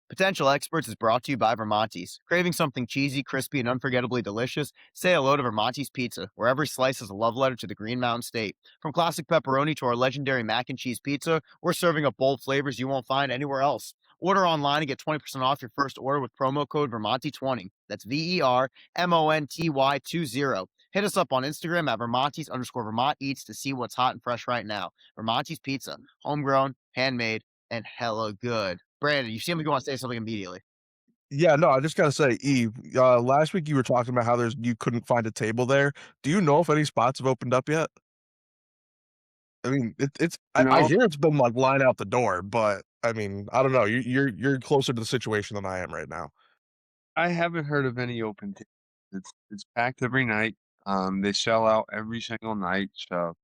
Potential Experts is brought to you by Vermonti's. Craving something cheesy, crispy, and unforgettably delicious? Say hello to Vermonti's Pizza, where every slice is a love letter to the Green Mountain State. From classic pepperoni to our legendary mac and cheese pizza, we're serving up bold flavors you won't find anywhere else. Order online and get 20% off your first order with promo code Vermonti20. That's VERMONTY20. Hit us up on Instagram at Vermonti's_Vermont Eats to see what's hot and fresh right now. Vermonti's Pizza, homegrown, handmade, and hella good. Brandon, you seem like you want to say something immediately. Yeah, no, I just gotta say, Eve, last week you were talking about how you couldn't find a table there. Do you know if any spots have opened up yet? I mean, I No, hear it's been like line out the door, but I mean, I don't know. You're closer to the situation than I am right now. I haven't heard of any open tables. It's packed every night. They sell out every single night, so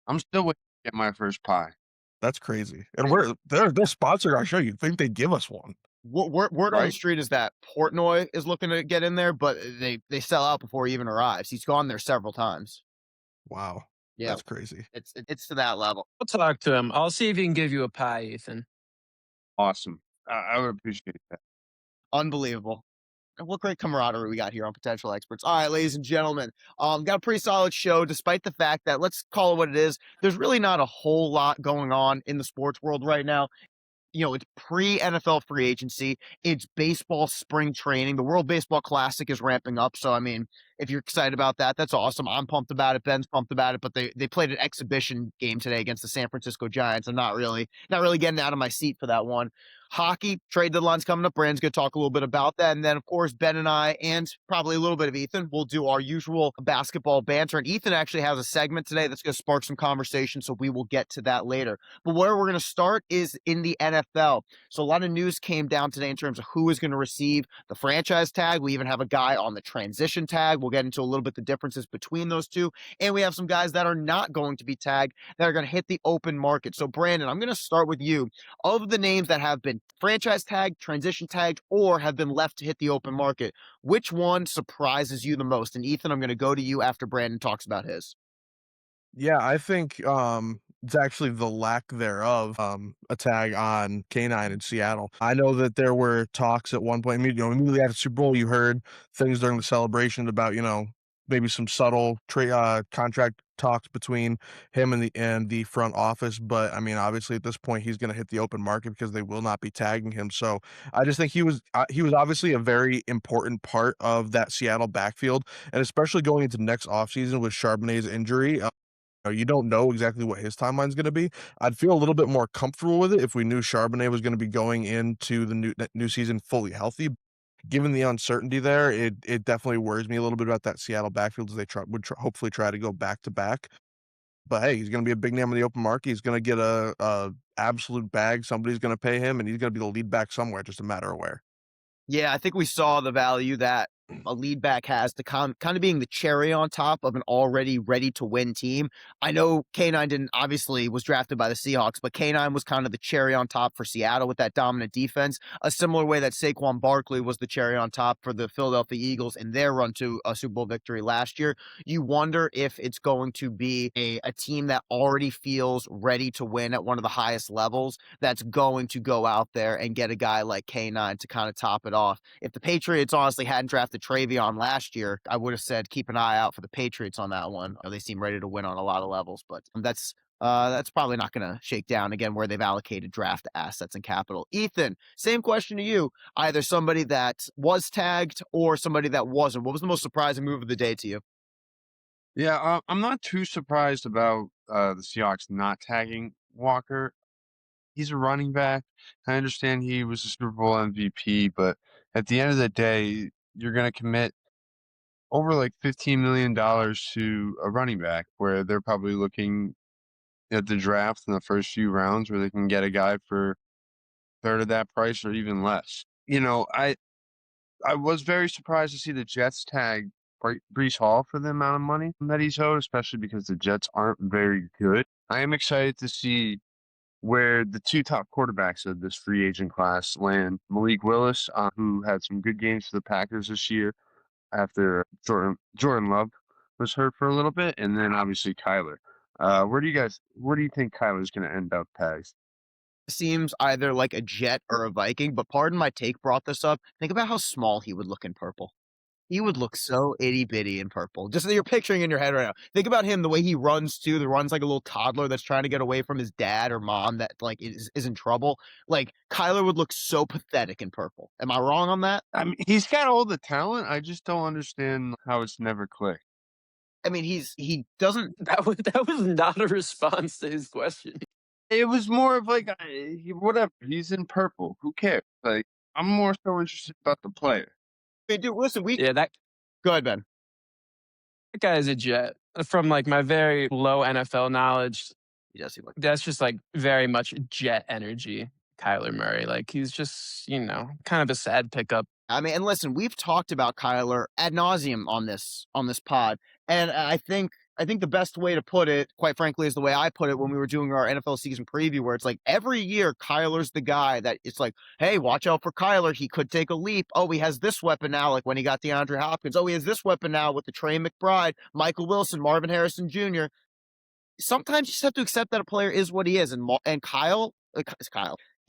I'm still waiting to get my first pie. That's crazy. And their spots are our show. You'd think they'd give us one, Word on the Right? street is that Portnoy is looking to get in there, but they sell out before he even arrives. He's gone there several times. wow, Yeah, that's crazy. it's to that level. I'll talk to him. I'll see if he can give you a pie, Ethan. Awesome. I would appreciate that. Unbelievable. And what great camaraderie we got here on Potential Experts. All right, ladies and gentlemen, got a pretty solid show, despite the fact that, let's call it what it is, there's really not a whole lot going on in the sports world right now. It's pre-NFL free agency. It's baseball spring training. The World Baseball Classic is ramping up. So, I mean, if you're excited about that, that's awesome. I'm pumped about it. Ben's pumped about it. But they played an exhibition game today against the San Francisco Giants. I'm not really getting out of my seat for that one. Hockey trade deadline's coming up. Brand's going to talk a little bit about that. And then, of course, Ben and I, and probably a little bit of Ethan, will do our usual basketball banter. And Ethan actually has a segment today that's going to spark some conversation. So we will get to that later. But where we're going to start is in the NFL. So a lot of news came down today in terms of who is going to receive the franchise tag. We even have a guy on the transition tag. We'll get into a little bit the differences between those two. And we have some guys that are not going to be tagged that are going to hit the open market. So Brandon, I'm going to start with you. Of the names that have been franchise tagged, transition tagged, or have been left to hit the open market, which one surprises you the most? And Ethan, I'm going to go to you after Brandon talks about his. Yeah, I think, it's actually the lack thereof, a tag on K9 in Seattle. I know that there were talks at one point, immediately after the Super Bowl, you heard things during the celebration about, maybe some subtle contract talks between him and the front office, but, I mean, obviously, at this point, he's gonna hit the open market because they will not be tagging him, so I just think he was obviously a very important part of that Seattle backfield, and especially going into next offseason with Charbonnet's injury, you don't know exactly what his timeline is gonna be. I'd feel a little bit more comfortable with it if we knew Charbonnet was gonna be going into the new season fully healthy. Given the uncertainty there, it definitely worries me a little bit about that Seattle backfield as they hopefully try to go back to back. But hey, he's gonna be a big name on the open market. He's gonna get a absolute bag. Somebody's gonna pay him, and he's gonna be the lead back somewhere, just a matter of where. Yeah, I think we saw the value that a lead back has to kind of being the cherry on top of an already ready to win team. I know K9 didn't obviously was drafted by the Seahawks, but K9 was kind of the cherry on top for Seattle with that dominant defense, a similar way that Saquon Barkley was the cherry on top for the Philadelphia Eagles in their run to a Super Bowl victory last year. You wonder if it's going to be a team that already feels ready to win at one of the highest levels that's going to go out there and get a guy like K9 to kind of top it off. If the Patriots honestly hadn't drafted Travion last year, I would have said keep an eye out for the Patriots on that one. They seem ready to win on a lot of levels, but that's probably not going to shake down again where they've allocated draft assets and capital. Ethan, same question to you. Either somebody that was tagged or somebody that wasn't. What was the most surprising move of the day to you? Yeah, I'm not too surprised about the Seahawks not tagging Walker. He's a running back. I understand he was a Super Bowl MVP, but at the end of the day, you're going to commit over like $15 million to a running back where they're probably looking at the draft in the first few rounds where they can get a guy for third of that price or even less. I was very surprised to see the Jets tag Brees Hall for the amount of money that he's owed, especially because the Jets aren't very good. I am excited to see where the two top quarterbacks of this free agent class land. Malik Willis, who had some good games for the Packers this year after Jordan Love was hurt for a little bit, and then obviously Kyler. Where do you think Kyler's going to end up tags? seems either like a Jet or a Viking, but pardon my take brought this up. Think about how small he would look in purple. He would look so itty bitty in purple. Just that you're picturing in your head right now. Think about him, the way he runs too. The runs like a little toddler that's trying to get away from his dad or mom that like is in trouble. Like Kyler would look so pathetic in purple. Am I wrong on that? I mean, he's got all the talent. I just don't understand how it's never clicked. I mean, he doesn't. That was not a response to his question. It was more of like, whatever. He's in purple. Who cares? Like, I'm more so interested about the player. Hey, dude, listen, we Yeah, that go ahead, Ben. guy is a Jet. From like my very low NFL knowledge, He does seem like. that's just like very much Jet energy. Kyler Murray, like he's just kind of a sad pickup. I mean, and listen, we've talked about Kyler ad nauseum on this pod, and I think the best way to put it, quite frankly, is the way I put it when we were doing our NFL season preview, where it's like every year Kyler's the guy that it's like, hey, watch out for Kyler, he could take a leap. Oh, he has this weapon now, like when he got DeAndre Hopkins. Oh, he has this weapon now with the Trey McBride, Michael Wilson, Marvin Harrison Jr. Sometimes you just have to accept that a player is what he is, and Kyle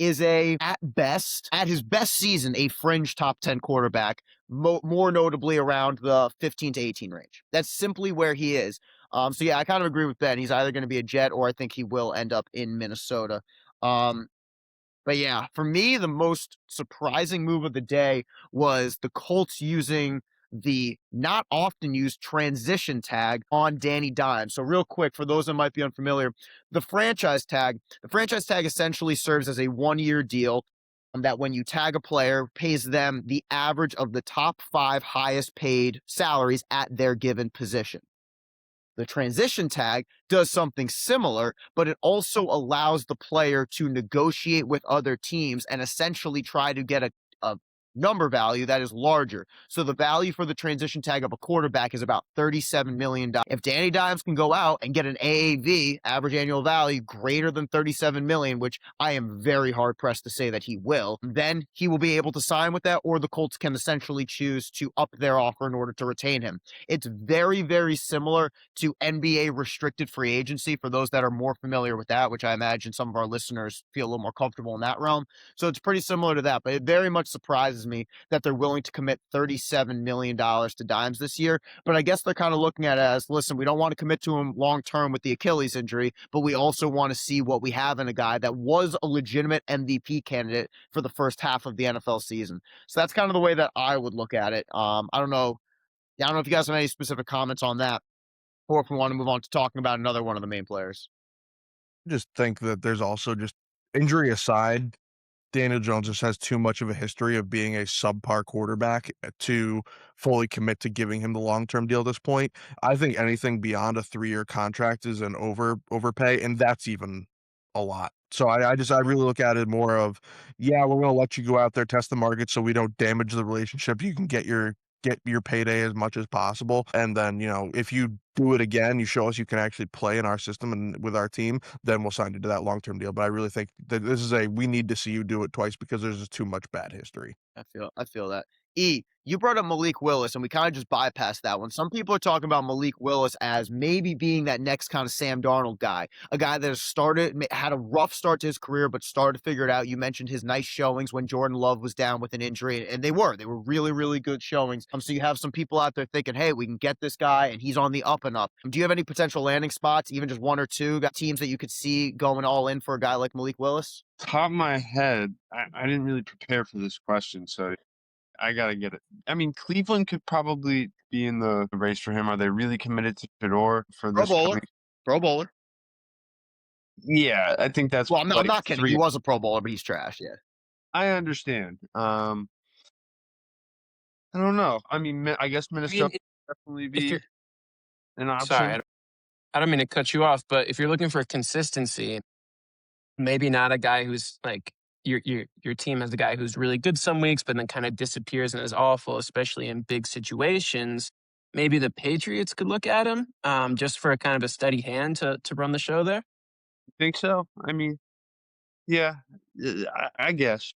is at his best season, a fringe top 10 quarterback, more notably around the 15 to 18 range. That's simply where he is. So yeah, I kind of agree with Ben. He's either going to be a Jet or I think he will end up in Minnesota. But yeah, for me, the most surprising move of the day was the Colts using the not often used transition tag on Danny Dimes. So real quick, for those that might be unfamiliar, the franchise tag essentially serves as a 1-year deal that when you tag a player, pays them the average of the top 5 highest paid salaries at their given position. The transition tag does something similar, but it also allows the player to negotiate with other teams and essentially try to get a number value that is larger. So the value for the transition tag of a quarterback is about $37 million. If Danny Dimes can go out and get an AAV, average annual value, greater than $37 million, which I am very hard pressed to say that he will, then he will be able to sign with that, or the Colts can essentially choose to up their offer in order to retain him. It's very, very similar to NBA restricted free agency for those that are more familiar with that, which I imagine some of our listeners feel a little more comfortable in that realm. So it's pretty similar to that, but it very much surprises me that they're willing to commit $37 million to Dimes this year. But I guess they're kind of looking at it as, listen, we don't want to commit to him long-term with the Achilles injury, but we also want to see what we have in a guy that was a legitimate MVP candidate for the first half of the NFL season. So that's kind of the way that I would look at it. I don't know. Yeah, I don't know if you guys have any specific comments on that, or if we want to move on to talking about another one of the main players. Just think that there's also, just injury aside, Daniel Jones just has too much of a history of being a subpar quarterback to fully commit to giving him the long-term deal at this point. I think anything beyond a 3-year contract is an overpay, and that's even a lot. So I really look at it more of, yeah, we're gonna let you go out there, test the market so we don't damage the relationship. You can get your payday as much as possible. And then, if you do it again, you show us you can actually play in our system and with our team, then we'll sign you to that long-term deal. But I really think that this is we need to see you do it twice because there's just too much bad history. I feel that. You brought up Malik Willis, and we kind of just bypassed that one. Some people are talking about Malik Willis as maybe being that next kind of Sam Darnold guy, a guy that has had a rough start to his career, but started to figure it out. You mentioned his nice showings when Jordan Love was down with an injury, and they were really, really good showings. So you have some people out there thinking, hey, we can get this guy, and he's on the up and up. Do you have any potential landing spots, even just 1 or 2 teams that you could see going all in for a guy like Malik Willis? Top of my head, I didn't really prepare for this question, so I gotta get it. I mean, Cleveland could probably be in the race for him. Are they really committed to Fedor for this? Pro bowler. Yeah, I think that's. Well, I'm not kidding. He was a Pro Bowler, but he's trash. Yeah, I understand. I don't know. I mean, I guess Minnesota would definitely be an option. Sorry, I don't mean to cut you off, but if you're looking for consistency, maybe not a guy who's like your team has a guy who's really good some weeks, but then kind of disappears and is awful, especially in big situations. Maybe the Patriots could look at him just for a kind of a steady hand to run the show there. Think so? I mean, yeah, I guess.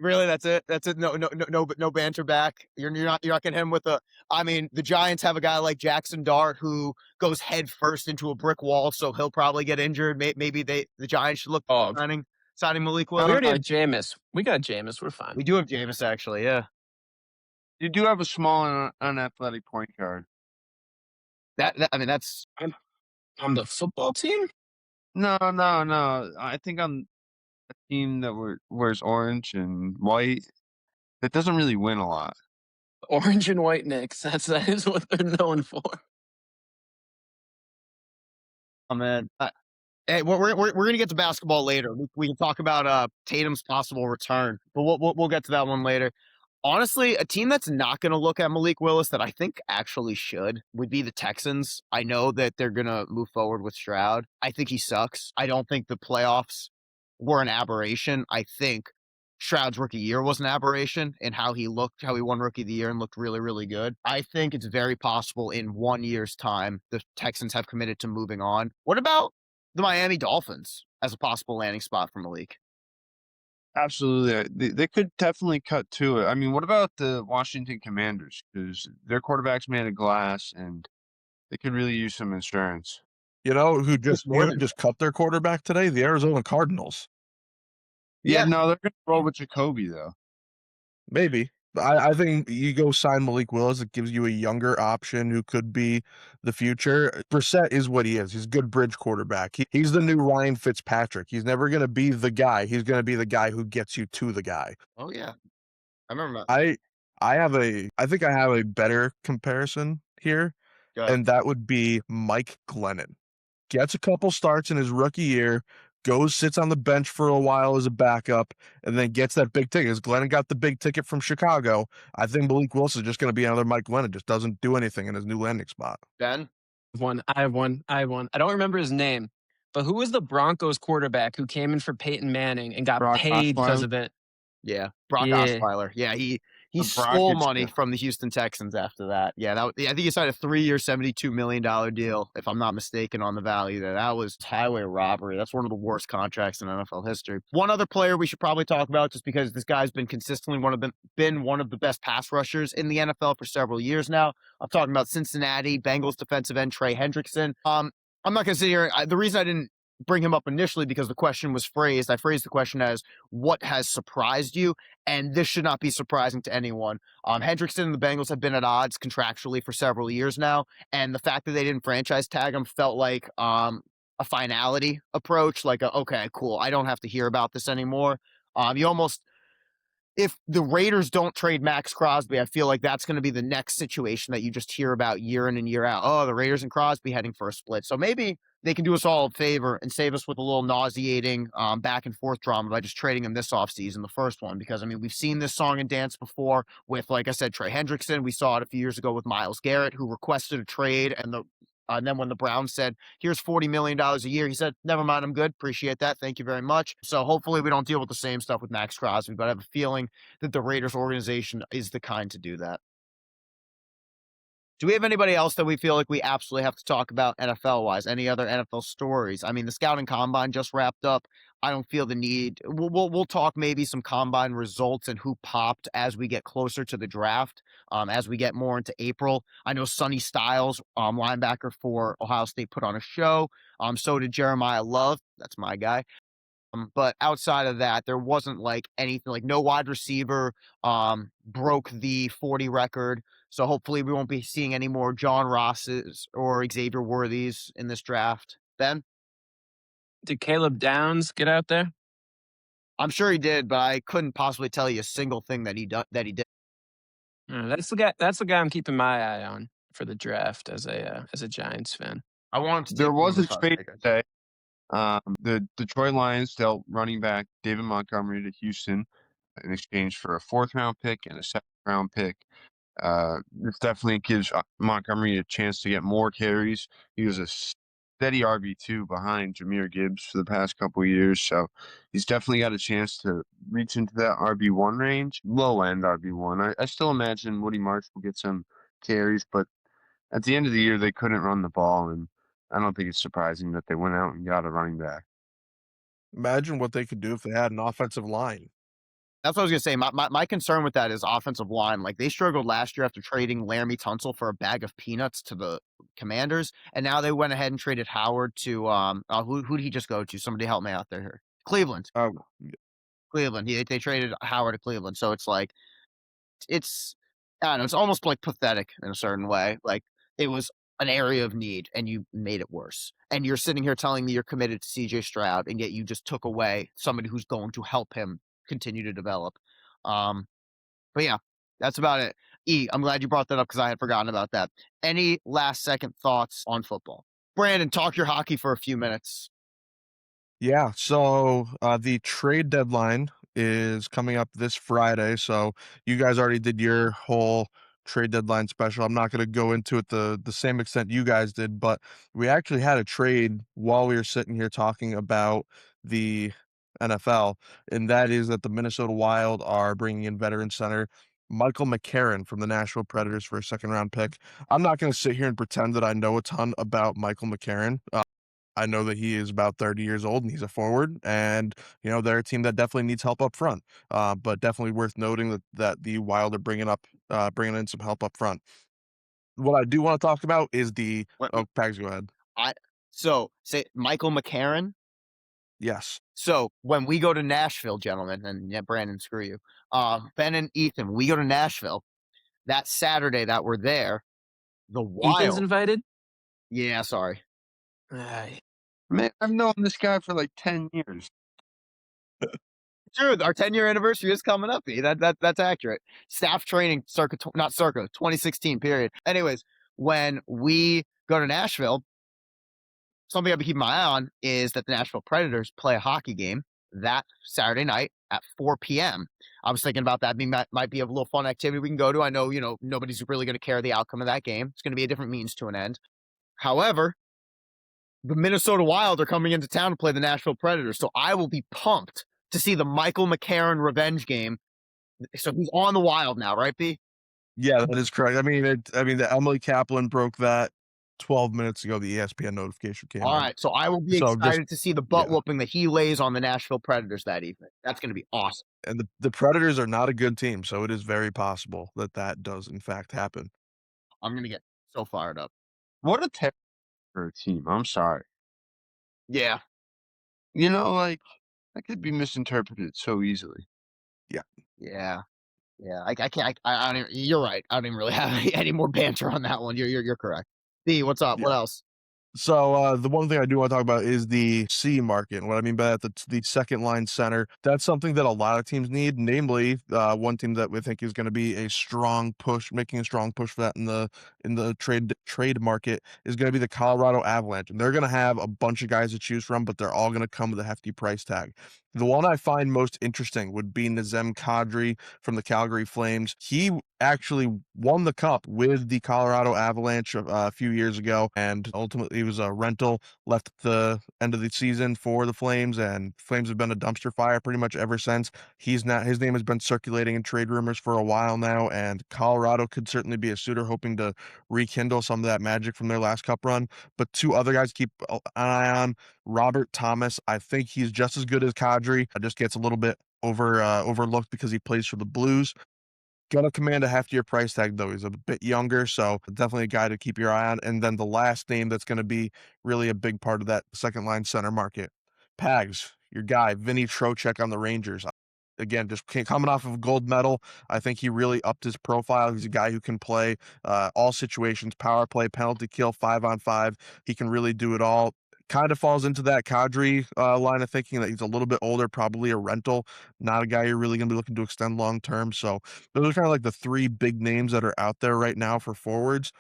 really, that's it. That's it. No banter back. You're not getting him with a. I mean, the Giants have a guy like Jackson Dart who goes head first into a brick wall, so he'll probably get injured. Maybe the Giants should look at signing signing Malik I We don't Willis? already know. have Jameis. We got Jameis. We're fine. We do have Jameis, actually, yeah. You do have a small and unathletic point guard. I mean, that's On the football team? No. I think on a team that wears orange and white, that doesn't really win a lot. Orange and white Knicks. That is what they're known for. oh man. Hey, we're gonna get to basketball later. We can talk about Tatum's possible return, but we'll get to that one later. Honestly, a team that's not going to look at Malik Willis that I think actually should would be the Texans. I know that they're going to move forward with Stroud. I think he sucks. I don't think the playoffs were an aberration. I think Stroud's rookie year was an aberration in how he looked, how he won rookie of the year and looked really, really good. I think it's very possible in 1 year's time the Texans have committed to moving on. What about the Miami Dolphins as a possible landing spot for Malik? Absolutely. They could definitely cut to it. I mean, what about the Washington Commanders? Because their quarterback's made of glass and they could really use some insurance. You know who more than- just cut their quarterback today? The Arizona Cardinals. Yeah, Yeah. no, they're going to roll with Jacoby, though. Maybe. I think you go sign Malik Willis. It gives you a younger option who could be the future. Brissett is what he is. He's a good bridge quarterback. He's the new Ryan Fitzpatrick. He's never going to be the guy. He's going to be the guy who gets you to the guy. Oh yeah, I remember that. I think I have a better comparison here, Go ahead. and that would be Mike Glennon. Gets a couple starts in his rookie year, sits on the bench for a while as a backup, and then gets that big ticket. As Glennon got the big ticket from Chicago, I think Malik Willis is just going to be another Mike Glennon, just doesn't do anything in his new landing spot. Ben? I have one. I don't remember his name, but who was the Broncos quarterback who came in for Peyton Manning and got Brock paid because Osweiler? of it? Yeah, Brock Yeah. Osweiler. Yeah, he The stole Brockets money guy. from the Houston Texans after that. Yeah, I think he signed a 3-year, $72 million deal, if I'm not mistaken, on the value there. That was highway robbery. That's one of the worst contracts in NFL history. One other player we should probably talk about, just because this guy's been consistently been one of the best pass rushers in the NFL for several years now. I'm talking about Cincinnati Bengals defensive end Trey Hendrickson. I'm not going to sit here. The reason I didn't bring him up initially because the question was phrased. I phrased the question as, what has surprised you? And this should not be surprising to anyone. Hendrickson and the Bengals have been at odds contractually for several years now. And the fact that they didn't franchise tag him felt like a finality approach, like, okay, cool, I don't have to hear about this anymore. If the Raiders don't trade Max Crosby, I feel like that's going to be the next situation that you just hear about year in and year out. Oh, the Raiders and Crosby heading for a split. So maybe they can do us all a favor and save us with a little nauseating back and forth drama by just trading him this offseason, the first one. Because, I mean, we've seen this song and dance before with, like I said, Trey Hendrickson. We saw it a few years ago with Myles Garrett, who requested a trade, and then when the Browns said, here's $40 million a year, he said, never mind, I'm good. Appreciate that. Thank you very much. So hopefully we don't deal with the same stuff with Max Crosby, but I have a feeling that the Raiders organization is the kind to do that. Do we have anybody else that we feel like we absolutely have to talk about NFL-wise? Any other NFL stories? I mean, the scouting combine just wrapped up. I don't feel the need. We'll talk maybe some combine results and who popped as we get closer to the draft, as we get more into April. I know Sonny Styles, linebacker for Ohio State, put on a show. So did Jeremiah Love. That's my guy. But outside of that, there wasn't like anything, like no wide receiver broke the 40 record. So hopefully we won't be seeing any more John Rosses or Xavier Worthies in this draft. Ben? Did Caleb Downs get out there? I'm sure he did, but I couldn't possibly tell you a single thing that he did. That's the guy I'm keeping my eye on for the draft as a Giants fan. I want him to There take was one a of the trade Cosmos. today. The Detroit Lions dealt running back David Montgomery to Houston in exchange for a 4th-round pick and a 2nd-round pick. This definitely gives Montgomery a chance to get more carries. He was a steady RB2 behind Jahmyr Gibbs for the past couple of years, so he's definitely got a chance to reach into that RB1 range, low-end RB1. I still imagine Woody Marsh will get some carries, but at the end of the year, they couldn't run the ball, and I don't think it's surprising that they went out and got a running back. Imagine what they could do if they had an offensive line. That's what I was going to say. My concern with that is offensive line. Like, they struggled last year after trading Laramie Tunsil for a bag of peanuts to the Commanders, and now they went ahead and traded Howard to who did he just go to? Somebody help me out there here. Cleveland. Oh, Cleveland. They traded Howard to Cleveland. So it's like, it's, I don't know, it's almost like pathetic in a certain way. Like, it was an area of need and you made it worse. And you're sitting here telling me you're committed to CJ Stroud, and yet you just took away somebody who's going to help him continue to develop. But yeah, that's about it. I'm glad you brought that up because I had forgotten about that. Any last second thoughts on football? Brandon, talk your hockey for a few minutes. Yeah, so the trade deadline is coming up this Friday. So you guys already did your whole trade deadline special. I'm not going to go into it the same extent you guys did, but we actually had a trade while we were sitting here talking about the NFL, and that is that the Minnesota Wild are bringing in veteran center Michael McCarron from the Nashville Predators for a second round pick. I'm not going to sit here and pretend that I know a ton about Michael McCarron. I know that he is about 30 years old and he's a forward, and they're a team that definitely needs help up front. But definitely worth noting that the Wild are bringing in some help up front. What I do want to talk about is the What, Pags, go ahead. so say Michael McCarron. Yes. So when we go to Nashville, gentlemen, and yeah, Brandon, screw you. Ben and Ethan, we go to Nashville that Saturday that we're there. The Ethan's Wild. invited. Yeah, sorry. Ay. man, I've known this guy for like 10 years. Dude, our 10-year anniversary is coming up. That's accurate. Staff training not circa 2016 period. Anyways, when we go to Nashville, something I've been keeping my eye on is that the Nashville Predators play a hockey game that Saturday night at 4 p.m. I was thinking about that might be a little fun activity we can go to. I know, nobody's really going to care the outcome of that game. It's going to be a different means to an end. However, the Minnesota Wild are coming into town to play the Nashville Predators, so I will be pumped to see the Michael McCarron revenge game. So he's on the Wild now, right, B? Yeah, that is correct. I mean, the Emily Kaplan broke that 12 minutes ago. The ESPN notification came All in. right, so I will be So excited to see the butt yeah. whooping that he lays on the Nashville Predators that evening. That's going to be awesome. And the Predators are not a good team, so it is very possible that does in fact happen. I'm going to get so fired up. What a terrible team. I'm sorry. Yeah. Like, that could be misinterpreted so easily. Yeah. I can't. I don't even, you're right. I don't even really have any more banter on that one. You're correct. B, what's up? Yeah. What else? So the one thing I do want to talk about is the C market. And what I mean by that, the second line center. That's something that a lot of teams need. Namely, one team that we think is going to be making a strong push for that in the trade market is going to be the Colorado Avalanche, and they're going to have a bunch of guys to choose from, but they're all going to come with a hefty price tag. The one I find most interesting would be Nazem Kadri from the Calgary Flames. He actually won the cup with the Colorado Avalanche a few years ago, and ultimately he was a rental, left at the end of the season for the Flames, and Flames have been a dumpster fire pretty much ever since. His name has been circulating in trade rumors for a while now, and Colorado could certainly be a suitor hoping to rekindle some of that magic from their last cup run. But two other guys to keep an eye on: Robert Thomas. I think he's just as good as Kadri. Just gets a little bit overlooked because he plays for the Blues. Gonna command a heftier price tag, though. He's a bit younger, so definitely a guy to keep your eye on. And then the last name that's going to be really a big part of that second line center market, Pags, your guy, Vinny Trocheck on the Rangers. Again, just coming off of a gold medal, I think he really upped his profile. He's a guy who can play all situations: power play, penalty kill, 5-on-5. He can really do it all. Kind of falls into that Kadri line of thinking that he's a little bit older, probably a rental, not a guy you're really going to be looking to extend long term. So those are kind of like the three big names that are out there right now for forwards.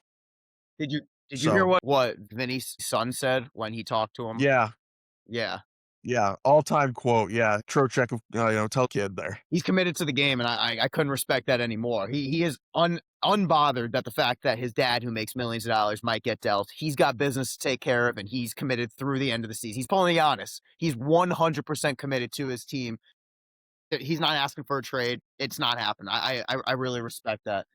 Did you hear what Vinny's son said when he talked to him? Yeah. Yeah. All-time quote. Yeah. Trocheck, tell kid there. He's committed to the game, and I couldn't respect that anymore. He is unbothered that the fact that his dad, who makes millions of dollars, might get dealt. He's got business to take care of, and he's committed through the end of the season. He's pulling the Giannis. He's 100% committed to his team. He's not asking for a trade. It's not happening. I really respect that.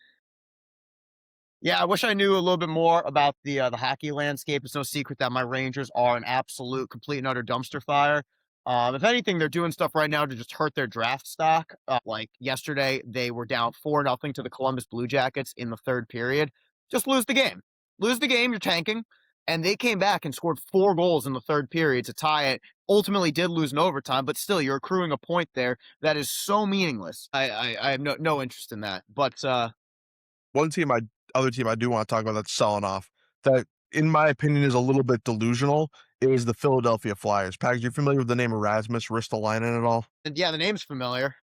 Yeah, I wish I knew a little bit more about the hockey landscape. It's no secret that my Rangers are an absolute, complete and utter dumpster fire. If anything, they're doing stuff right now to just hurt their draft stock. Like yesterday, they were down 4-0 to the Columbus Blue Jackets in the third period. Just lose the game. Lose the game, you're tanking. and they came back and scored 4 goals in the third period to tie it. Ultimately did lose in overtime, but still you're accruing a point there that is so meaningless. I have no interest in that. But Other team I do want to talk about that's selling off, that in my opinion is a little bit delusional, is the Philadelphia Flyers. Pags, you're familiar with the name Erasmus Ristolainen at all? and yeah, the name's familiar.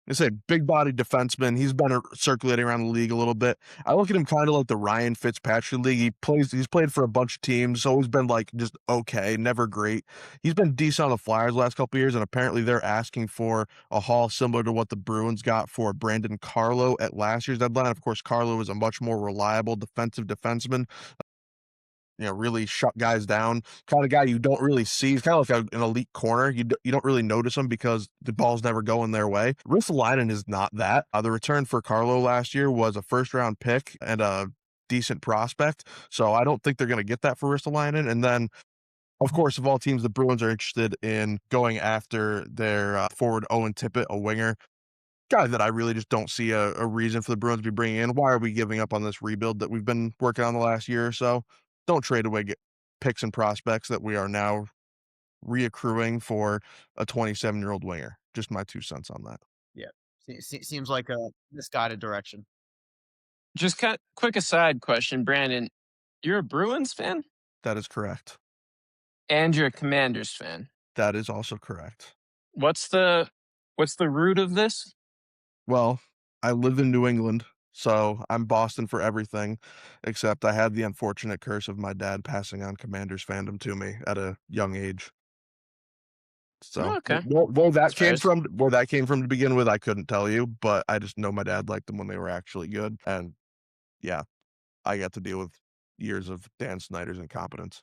It's a big body defenseman. He's been circulating around the league a little bit. I look at him kind of like the Ryan Fitzpatrick league. He's played for a bunch of teams, always been like just okay, never great. He's been decent on the Flyers the last couple of years, and apparently they're asking for a haul similar to what the Bruins got for Brandon Carlo at last year's deadline. Of course, Carlo was a much more reliable defensive defenseman. Really shut guys down, kind of guy you don't really see. He's kind of like an elite corner. You don't really notice him because the ball's never going their way. Ristolainen is not that. The return for Carlo last year was a first-round pick and a decent prospect, so I don't think they're going to get that for Ristolainen. And then, of course, of all teams, the Bruins are interested in going after their forward Owen Tippett, a winger. Guy that I really just don't see a reason for the Bruins to be bringing in. Why are we giving up on this rebuild that we've been working on the last year or so? Don't trade away picks and prospects that we are now reaccruing for a 27-year-old winger. Just my 2 cents on that. Yeah, seems like a misguided direction. Just quick aside question, Brandon. You're a Bruins fan? That is correct. And you're a Commanders fan. That is also correct. What's the root of this? Well, I live in New England, so I'm Boston for everything, except I had the unfortunate curse of my dad passing on Commanders fandom to me at a young age. So Okay. where that came fair. from to begin with, I couldn't tell you, but I just know my dad liked them when they were actually good. And yeah, I got to deal with years of Dan Snyder's incompetence.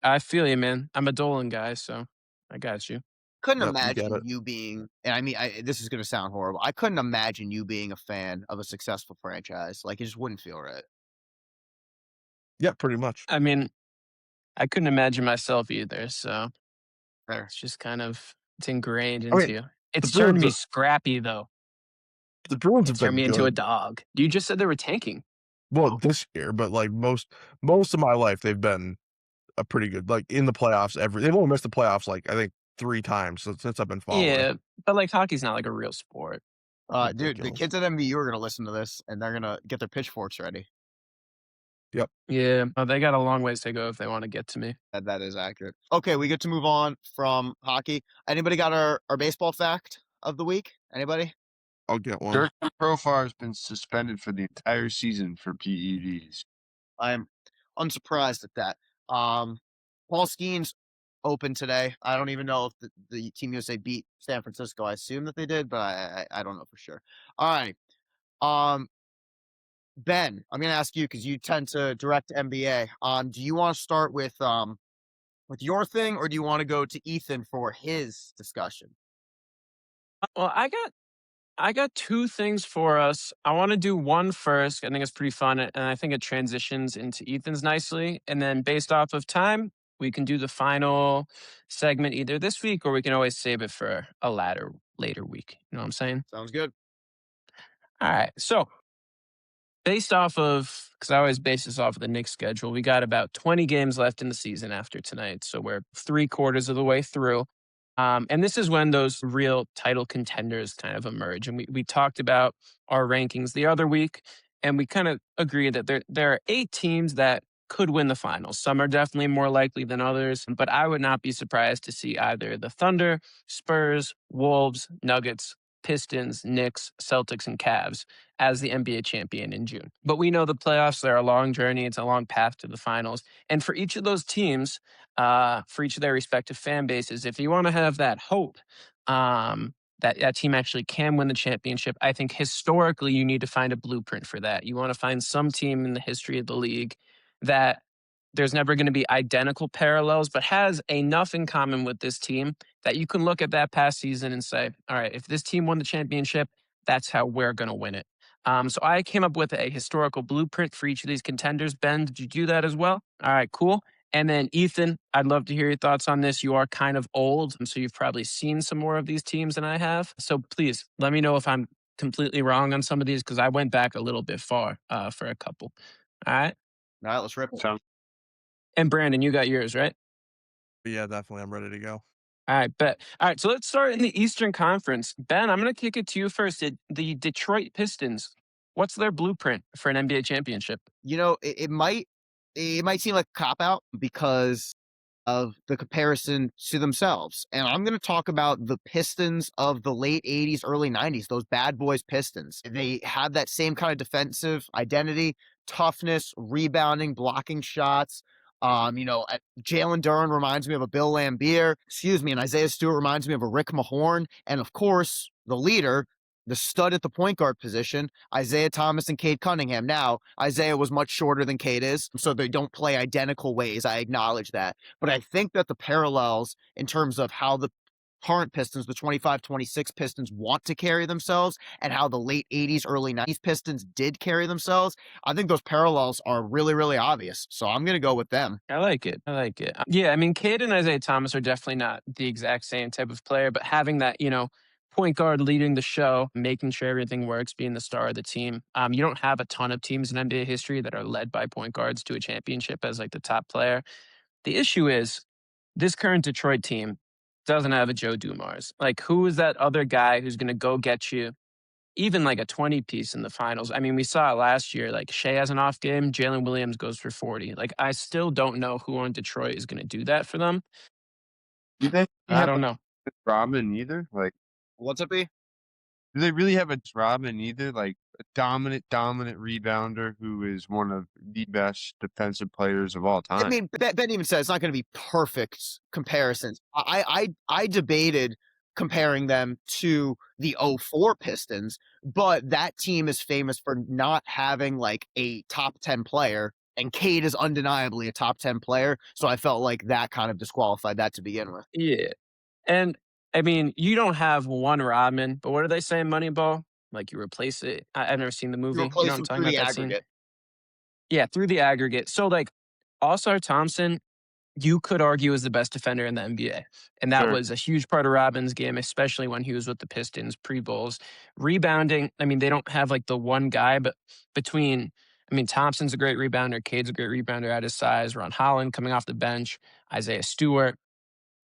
I feel you, man. I'm a Dolan guy, so I got you. Couldn't Yep, you get imagine it. you being, and I mean, this is going to sound horrible. I couldn't imagine you being a fan of a successful franchise. Like, it just wouldn't feel right. Yeah, pretty much. I mean, I couldn't imagine myself either, so Fair. it's just it's ingrained I into mean, you. It's the turned me Bruins scrappy, though. The Bruins have It turned been me into a good. dog. You just said they were tanking. Well, this year, but like most of my life, they've been a pretty good, like in the playoffs. They've only missed the playoffs like I think 3 times since I've been following. Yeah, but like hockey's not like a real sport. Dude, the Ridiculous. kids at MVU are going to listen to this, and they're going to get their pitchforks ready. Yep. Yeah, they got a long ways to go if they want to get to me. That is accurate. Okay, we get to move on from hockey. Anybody got our baseball fact of the week? Anybody? I'll get one. Dirk Profar has been suspended for the entire season for PEDs. I'm unsurprised at that. Paul Skeens open today. I don't even know if the Team USA beat San Francisco. I assume that they did, but I don't know for sure. All right. Ben, I'm gonna ask you because you tend to direct NBA. Do you want to start with your thing, or do you want to go to Ethan for his discussion? Well, I got 2 things for us. I want to do one first. I think it's pretty fun, and I think it transitions into Ethan's nicely. And then based off of time, we can do the final segment either this week, or we can always save it for a later week. You know what I'm saying? Sounds good. All right. So based off of, because I always base this off of the Knicks schedule, we got about 20 games left in the season after tonight. So we're 3/4 of the way through. And this is when those real title contenders kind of emerge. And we talked about our rankings the other week, and we kind of agreed that there are 8 teams that could win the finals. Some are definitely more likely than others, but I would not be surprised to see either the Thunder, Spurs, Wolves, Nuggets, Pistons, Knicks, Celtics, and Cavs as the NBA champion in June. But we know the playoffs are a long journey. It's a long path to the finals. And for each of those teams, for each of their respective fan bases, if you want to have that hope that team actually can win the championship, I think historically you need to find a blueprint for that. You want to find some team in the history of the league that there's never going to be identical parallels, but has enough in common with this team that you can look at that past season and say, all right, if this team won the championship, that's how we're going to win it. So I came up with a historical blueprint for each of these contenders. Ben, did you do that as well? All right, cool. And then Ethan, I'd love to hear your thoughts on this. You are kind of old, so you've probably seen some more of these teams than I have. So please let me know if I'm completely wrong on some of these, because I went back a little bit far for a couple. All right. All right, let's rip it. Sounds And Brandon, you got yours, right? Yeah, definitely. I'm ready to go. All right, bet. All right, so let's start in the Eastern Conference. Ben, I'm going to kick it to you first. The Detroit Pistons, what's their blueprint for an NBA championship? It might seem like a cop out because of the comparison to themselves. And I'm going to talk about the Pistons of the late 80s, early 90s, those bad boys Pistons. They have that same kind of defensive identity, toughness, rebounding, blocking shots. Jalen Duren reminds me of a Bill Laimbeer, and Isaiah Stewart reminds me of a Rick Mahorn. And of course, the leader, the stud at the point guard position, Isaiah Thomas and Cade Cunningham. Now, Isaiah was much shorter than Cade is, so they don't play identical ways. I acknowledge that. But I think that the parallels in terms of how the current Pistons, the 25-26 Pistons, want to carry themselves and how the late 80s, early 90s Pistons did carry themselves, I think those parallels are really, really obvious. So I'm going to go with them. I like it. I like it. Yeah, I mean, Cade and Isaiah Thomas are definitely not the exact same type of player, but having that, point guard leading the show, making sure everything works, being the star of the team. You don't have a ton of teams in NBA history that are led by point guards to a championship as like the top player. The issue is this current Detroit team doesn't have a Joe Dumars. Like, who is that other guy who's going to go get you even like a 20 piece in the finals? I mean, we saw it last year. Like, Shea has an off game, Jalen Williams goes for 40. Like, I still don't know who on Detroit is going to do that for them. Do they I have don't a know. Robin either? Like, What's up, B? do they really have a Robin either? Like a dominant rebounder who is one of the best defensive players of all I time. mean, Ben even said it's not going to be perfect comparisons. I debated comparing them to the '04 Pistons, but that team is famous for not having like a top 10 player, and Cade is undeniably a top 10 player. So I felt like that kind of disqualified that to begin with. Yeah. And I mean, you don't have one Rodman, but what do they say in Moneyball? Like, you replace it. I've never seen the You movie. You know replace what I'm them talking through about, the that scene? aggregate. Yeah, through the aggregate. So, like, All-Star Thompson, you could argue is the best defender in the NBA. And that Sure. was a huge part of Robin's game, especially when he was with the Pistons pre-Bulls. Rebounding, I mean, they don't have like the one guy, but Thompson's a great rebounder. Cade's a great rebounder at his size. Ron Holland coming off the bench. Isaiah Stewart,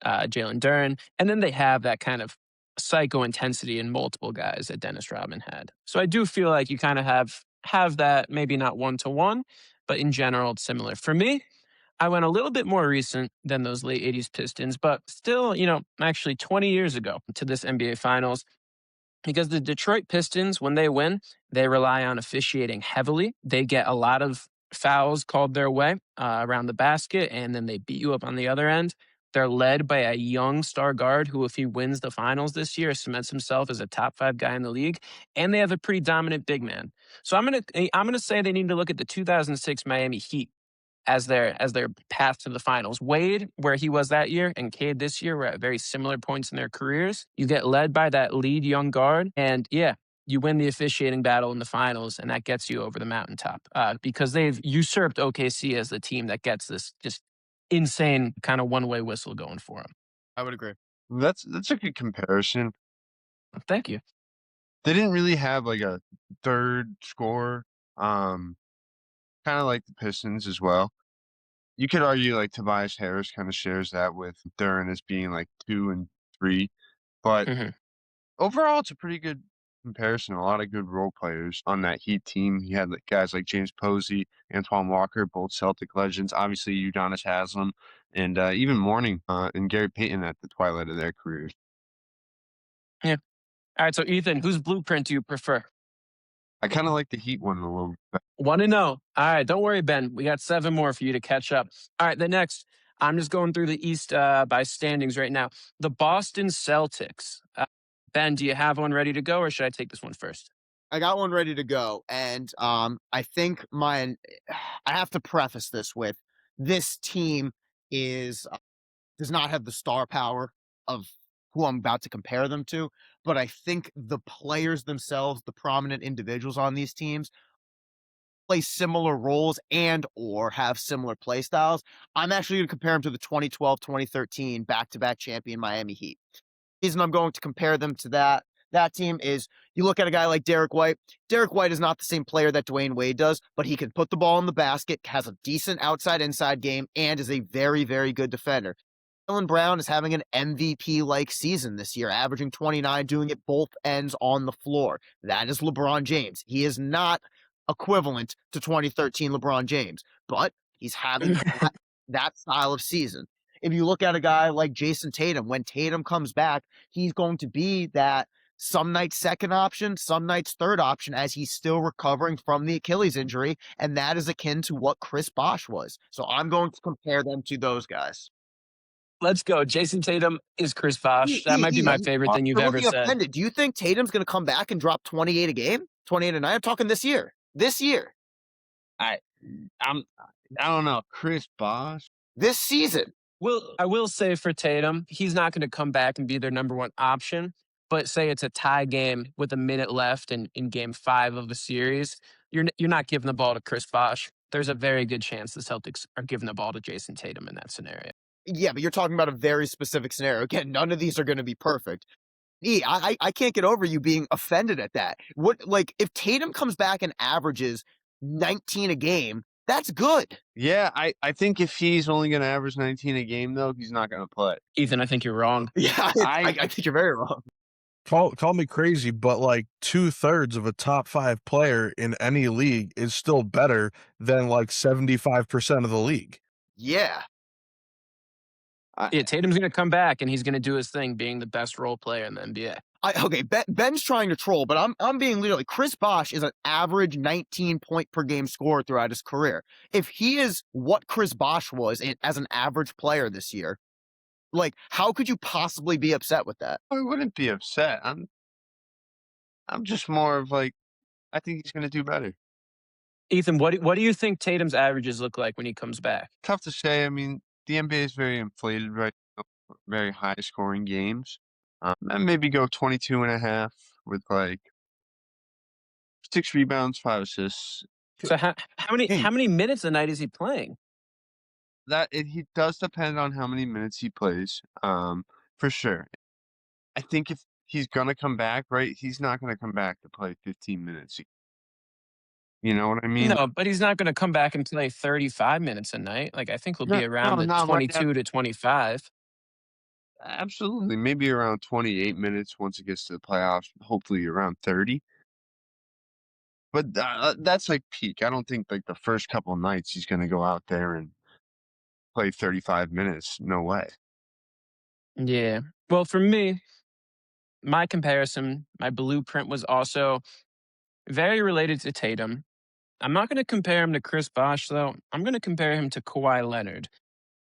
Jalen Duren. And then they have that kind of psycho intensity in multiple guys that Dennis Rodman had. So I do feel like you kind of have that, maybe not one-to-one, but in general, it's similar. For me, I went a little bit more recent than those late 80s Pistons, but still, actually 20 years ago to this NBA Finals, because the Detroit Pistons, when they win, they rely on officiating heavily. They get a lot of fouls called their way around the basket, and then they beat you up on the other end. They're led by a young star guard who, if he wins the finals this year, cements himself as a top 5 guy in the league. And they have a pretty dominant big man. So I'm gonna say they need to look at the 2006 Miami Heat as their path to the finals. Wade, where he was that year, and Cade this year were at very similar points in their careers. You get led by that lead young guard, and yeah, you win the officiating battle in the finals, and that gets you over the mountaintop because they've usurped OKC as the team that gets this just insane kind of one-way whistle going for them. I would agree. That's a good comparison. Thank you. They didn't really have like a third scorer, kind of like the Pistons as well. You could argue like Tobias Harris kind of shares that with Duren as being like 2 and 3, but Mhm. overall it's a pretty good comparison. A lot of good role players on that Heat team. You had like guys like James Posey, Antoine Walker, both Celtic legends. Obviously, Udonis Haslem, and even Mourning and Gary Payton at the twilight of their careers. Yeah. All right. So Ethan, whose blueprint do you prefer? I kind of like the Heat one a little bit. 1-0. All right, don't worry, Ben. We got 7 more for you to catch up. All right, the next, I'm just going through the East by standings right now. The Boston Celtics. Ben, do you have one ready to go, or should I take this one first? I got one ready to go, and I think I have to preface this with this team is does not have the star power of who I'm about to compare them to, but I think the players themselves, the prominent individuals on these teams, play similar roles and or have similar play styles. I'm actually going to compare them to the 2012-2013 back-to-back champion Miami Heat. The reason I'm going to compare them to that that team is you look at a guy like Derek White. Derek White is not the same player that Dwayne Wade does, but he can put the ball in the basket, has a decent outside-inside game, and is a very, very good defender. Jaylen Brown is having an MVP-like season this year, averaging 29, doing it both ends on the floor. That is LeBron James. He is not equivalent to 2013 LeBron James, but he's having that style of season. If you look at a guy like Jason Tatum, when Tatum comes back, he's going to be that some nights second option, some nights third option as he's still recovering from the Achilles injury, and that is akin to what Chris Bosh was. So I'm going to compare them to those guys. Let's go. Jason Tatum is Chris Bosh. That might be my favorite thing you've You're ever looking said. offended. Do you think Tatum's going to come back and drop 28 a game? 28 a night? I'm talking this year. This year. I don't know. Chris Bosh. This season. Well, I will say for Tatum, he's not going to come back and be their number one option. But say it's a tie game with a minute left in game 5 of the series, you're not giving the ball to Chris Bosh. There's a very good chance the Celtics are giving the ball to Jason Tatum in that scenario. Yeah, but you're talking about a very specific scenario. Again, none of these are going to be perfect. I can't get over you being offended at that. Like if Tatum comes back and averages 19 a game, that's good. Yeah, I think if he's only going to average 19 a game, though, he's not going to play. Ethan, I think you're wrong. Yeah, I think you're very wrong. Call me crazy, but like 2/3 of a top 5 player in any league is still better than like 75% of the league. Yeah. Yeah, Tatum's going to come back and he's going to do his thing, being the best role player in the NBA. Okay, Ben's trying to troll, but I'm being literally. Chris Bosh is an average 19 point per game scorer throughout his career. If he is what Chris Bosh was as an average player this year, like how could you possibly be upset with that? I wouldn't be upset. I'm just more of like, I think he's going to do better. Ethan, what do you think Tatum's averages look like when he comes back? Tough to say. I mean, the NBA is very inflated right now, very high scoring games. And maybe go 22.5 with like 6 rebounds, 5 assists. So how many minutes a night is he playing? He does depend on how many minutes he plays, for sure. I think if he's gonna come back, right, he's not gonna come back to play 15 minutes. You know what I mean? No, but he's not going to come back and play 35 minutes a night. Like I think he'll be around the not right 22 to 25. Absolutely, maybe around 28 minutes once it gets to the playoffs. Hopefully around 30. But that's like peak. I don't think like the first couple of nights he's gonna go out there and play 35 minutes. No way. Yeah. Well, for me, my comparison, my blueprint was also very related to Tatum. I'm not going to compare him to Chris Bosh, though. I'm going to compare him to Kawhi Leonard.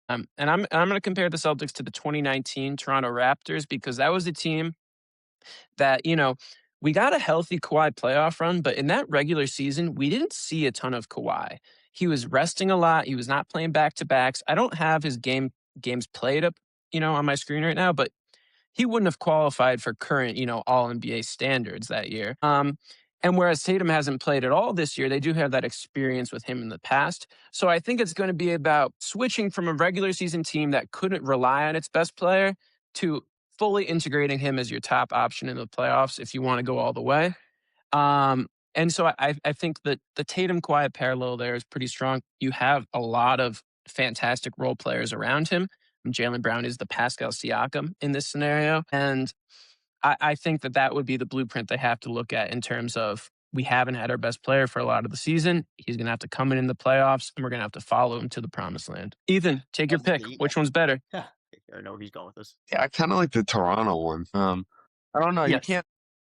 And I'm going to compare the Celtics to the 2019 Toronto Raptors because that was a team that, we got a healthy Kawhi playoff run, but in that regular season, we didn't see a ton of Kawhi. He was resting a lot. He was not playing back-to-backs. I don't have his games played up, on my screen right now, but he wouldn't have qualified for current, all NBA standards that year. And whereas Tatum hasn't played at all this year, they do have that experience with him in the past. So I think it's going to be about switching from a regular season team that couldn't rely on its best player to fully integrating him as your top option in the playoffs if you want to go all the way. And so I think that the Tatum Kawhi parallel there is pretty strong. You have a lot of fantastic role players around him. Jaylen Brown is the Pascal Siakam in this scenario. And I think that would be the blueprint they have to look at in terms of we haven't had our best player for a lot of the season. He's going to have to come in the playoffs, and we're going to have to follow him to the promised land. Ethan, take your pick. Which one's better? Yeah, I know where he's going with this. Yeah, I kind of like the Toronto one. I don't know. Yes. You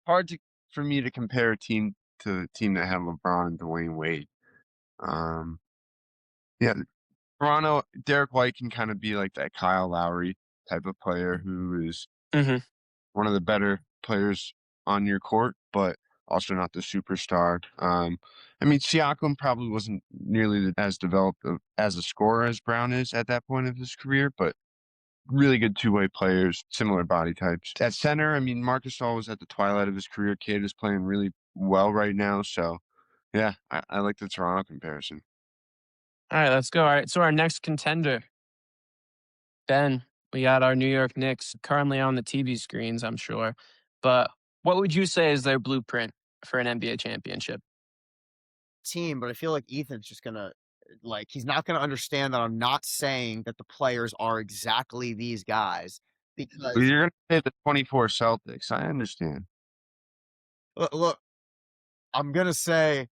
can't. For me to compare a team to the team that had LeBron and Dwayne Wade. Yeah, Toronto. Derek White can kind of be like that Kyle Lowry type of player who is one of the better players on your court, but also not the superstar. I mean, Siakam probably wasn't nearly as developed as a scorer as Brown is at that point of his career, but really good two-way players, similar body types. At center, I mean, Marc Gasol was at the twilight of his career. Kid is playing really well right now, so yeah, I like the Toronto comparison. All right, let's go. All right, so our next contender, Ben, we got our New York Knicks currently on the TV screens, I'm sure. But What would you say is their blueprint for an NBA championship? team, but I feel like Ethan's just gonna he's not gonna understand that I'm not saying that the players are exactly these guys But because you're gonna say the 24 Celtics. I understand. look, I'm gonna say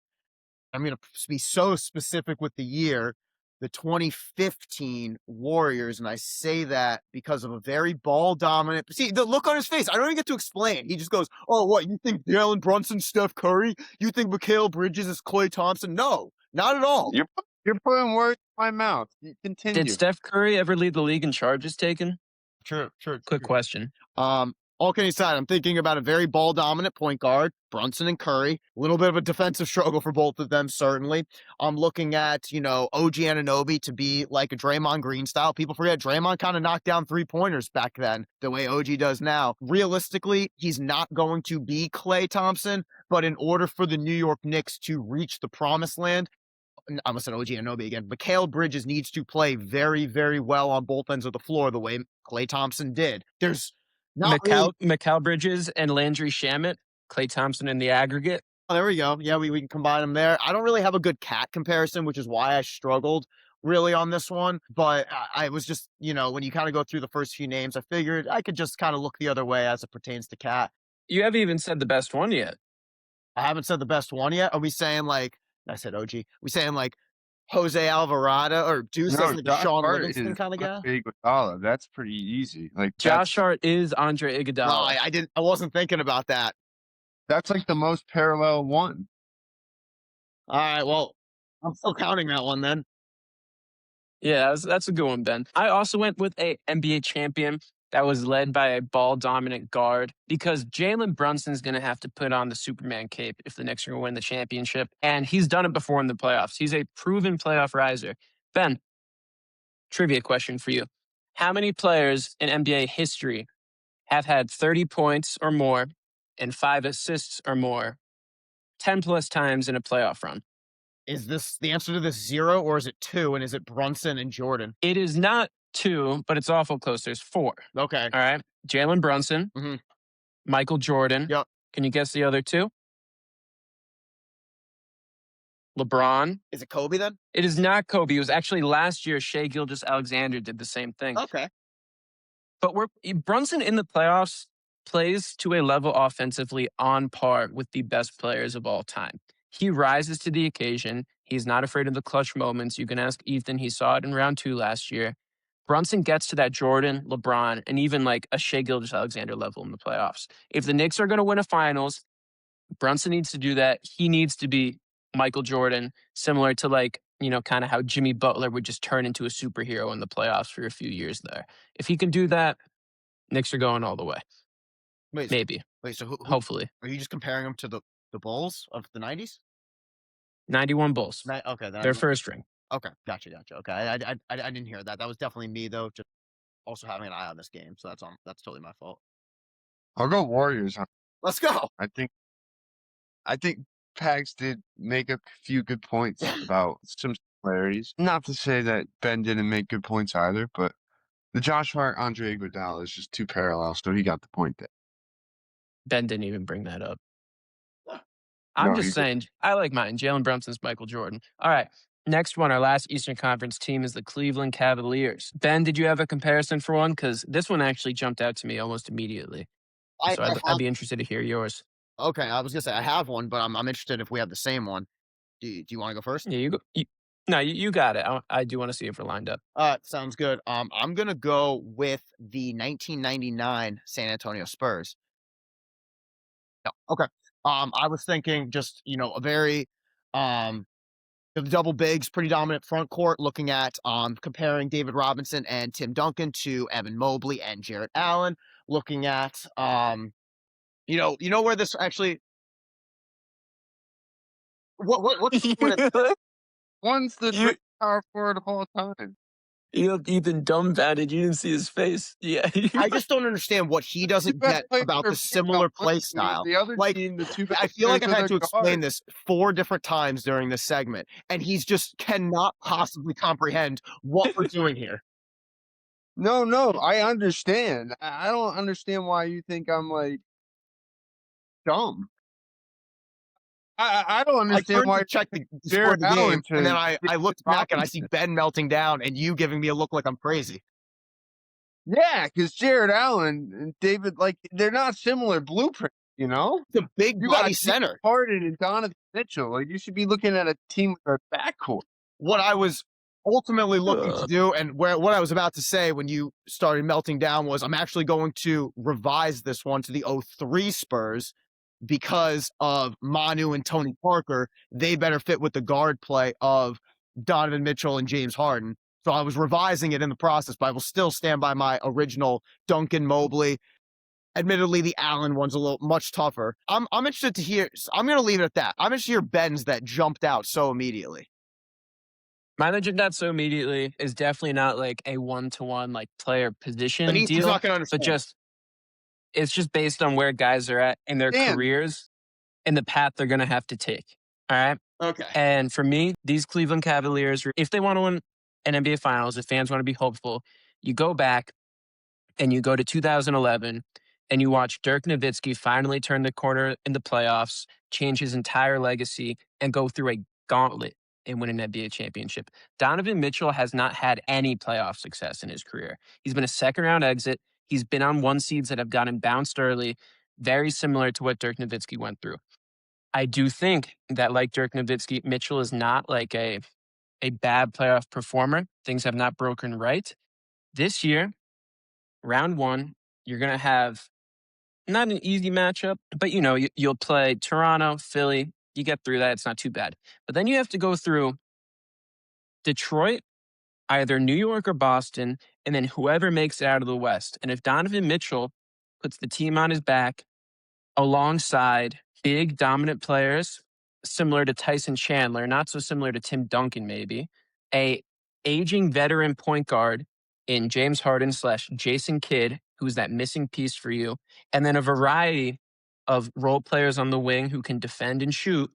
I'm gonna be so specific with the year, the 2015 Warriors, and I say that because of a very ball dominant. See the look on his face. I don't even get to explain. He just goes, "Oh, what you think? Jalen Brunson, Steph Curry? You think Mikal Bridges is Klay Thompson? No, not at all." You're putting words in my mouth. Did Continue. Steph Curry ever lead the league in charges taken? True, true, Quick true. question. All kidding aside, I'm thinking about a very ball dominant point guard, Brunson and Curry. A little bit of a defensive struggle for both of them, certainly. I'm looking at, OG Anunoby to be like a Draymond Green style. People forget Draymond kind of knocked down 3-pointers back then, the way OG does now. Realistically, he's not going to be Klay Thompson, but in order for the New York Knicks to reach the promised land, I almost said OG Anunoby again. Mikal Bridges needs to play very, very well on both ends of the floor the way Klay Thompson did. There's not really. Mikal Bridges and Landry Shamet, Klay Thompson in the aggregate. Oh, there we go. Yeah, we can combine them there. I don't really have a good cat comparison, which is why I struggled really on this one. But I was just, when you kind of go through the first few names, I figured I could just kind of look the other way as it pertains to cat. You haven't even said the best one yet. I haven't said the best one yet. Are we saying I said OG? We saying Jose Alvarado or Deuce No, as like a Josh Sean Hart Livingston is kind of guy? Andre Iguodala. That's pretty easy. Josh Hart is Andre No, Iguodala. I wasn't thinking about that. That's like the most parallel one. All right, well, I'm still counting that one then. Yeah, that's a good one, Ben. I also went with a NBA champion that was led by a ball dominant guard because Jalen Brunson's going to have to put on the Superman cape if the Knicks are going to win the championship. And he's done it before in the playoffs. He's a proven playoff riser. Ben, trivia question for you. How many players in NBA history have had 30 points or more and 5 assists or more 10 plus times in a playoff run? Is this the answer to this 0 or is it 2? And is it Brunson and Jordan? It is not 2, but it's awful close. There's 4. Okay. All right. Jalen Brunson, Mhm. Michael Jordan. Yep. Can you guess the other 2? LeBron. Is it Kobe then? It is not Kobe. It was actually last year. Shea Gilgeous-Alexander did the same thing. Okay. But Brunson in the playoffs plays to a level offensively on par with the best players of all time. He rises to the occasion. He's not afraid of the clutch moments. You can ask Ethan. He saw it in round 2 last year. Brunson gets to that Jordan, LeBron, and even like a Shea Gilgeous-Alexander level in the playoffs. If the Knicks are going to win a finals, Brunson needs to do that. He needs to be Michael Jordan, similar to kind of how Jimmy Butler would just turn into a superhero in the playoffs for a few years there. If he can do that, Knicks are going all the way. Wait, Maybe. so who Hopefully. are you just comparing them to the Bulls of the 90s? 91 Bulls. Okay, then Their first ring. Okay, gotcha. Okay, I didn't hear that. That was definitely me though. Just also having an eye on this game, so that's totally my fault. I'll go Warriors. Let's go. I think Pags did make a few good points about some similarities. Not to say that Ben didn't make good points either, but the Josh Hart, Andre Iguodala is just too parallel, so he got the point there. Ben didn't even bring that up. I'm No, just he saying, I like mine. Jalen Brunson's Michael Jordan. All right. Next one, our last Eastern Conference team is the Cleveland Cavaliers. Ben, did you have a comparison for one? Because this one actually jumped out to me almost immediately. So I'd be interested to hear yours. Okay, I was gonna say I have one, but I'm interested if we have the same one. Do you want to go first? Yeah, you go. No, you got it. I do want to see if we're lined up. Sounds good. I'm gonna go with the 1999 San Antonio Spurs. No, okay. I was thinking just a very the double bigs, pretty dominant front court. Looking at comparing David Robinson and Tim Duncan to Evan Mobley and Jarrett Allen. Looking at where this actually what's the point of One's the greatest power forward of all time. You've been dumbfounded. You didn't see his face. Yeah. I just don't understand what he doesn't get about the similar play style. The other Like, team, the two I feel like I've players had to with a explain guard. this 4 different times during this segment, and he's just cannot possibly comprehend what we're doing here. No, I understand. I don't understand why you think I'm like dumb. I don't I understand turned why to check the score Jared of the game, Allen and then to I looked back and I see Ben melting down, and you giving me a look like I'm crazy. Yeah, because Jared Allen and David, like, they're not similar blueprints, you know? The big You body got center. Harden and Donovan Mitchell. Like, you should be looking at a team with a backcourt. What I was ultimately looking to do, and what I was about to say when you started melting down, was I'm actually going to revise this one to the 03 Spurs because of Manu and Tony Parker. They better fit with the guard play of Donovan Mitchell and James Harden. So I was revising it in the process, but I will still stand by my original Duncan Mobley. Admittedly, the Allen one's a little much tougher. I'm interested to hear. I'm going to leave it at that. I'm interested to hear Ben's that jumped out so immediately. My legend not so immediately is definitely not like a one-to-one like player position But he's deal, not going to but understand. it's just based on where guys are at in their Dan. careers and the path they're going to have to take. All right. Okay. And for me, these Cleveland Cavaliers, if they want to win an NBA Finals, if fans want to be hopeful, you go back and you go to 2011 and you watch Dirk Nowitzki finally turn the corner in the playoffs, change his entire legacy, and go through a gauntlet and win an NBA championship. Donovan Mitchell has not had any playoff success in his career. He's been a second round exit. He's been on one seeds that have gotten bounced early, very similar to what Dirk Nowitzki went through. I do think that, like Dirk Nowitzki, Mitchell is not like a bad playoff performer. Things have not broken right. This year, round one, you're going to have not an easy matchup, but you'll play Toronto, Philly. You get through that. It's not too bad. But then you have to go through Detroit, either New York or Boston, and then whoever makes it out of the West. And if Donovan Mitchell puts the team on his back alongside big dominant players similar to Tyson Chandler, not so similar to Tim Duncan maybe, a aging veteran point guard in James Harden / Jason Kidd, who's that missing piece for you, and then a variety of role players on the wing who can defend and shoot,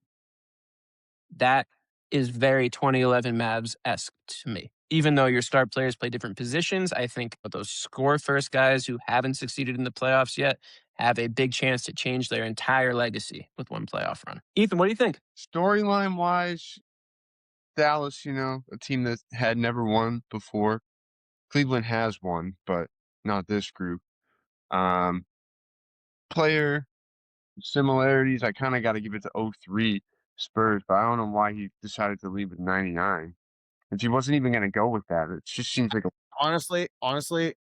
that is very 2011 Mavs-esque to me. Even though your star players play different positions, I think those score-first guys who haven't succeeded in the playoffs yet have a big chance to change their entire legacy with one playoff run. Ethan, what do you think? Storyline-wise, Dallas, a team that had never won before. Cleveland has won, but not this group. Player similarities, I kind of got to give it to 03 Spurs, but I don't know why he decided to leave with 99. If he wasn't even going to go with that, it just seems like Honestly,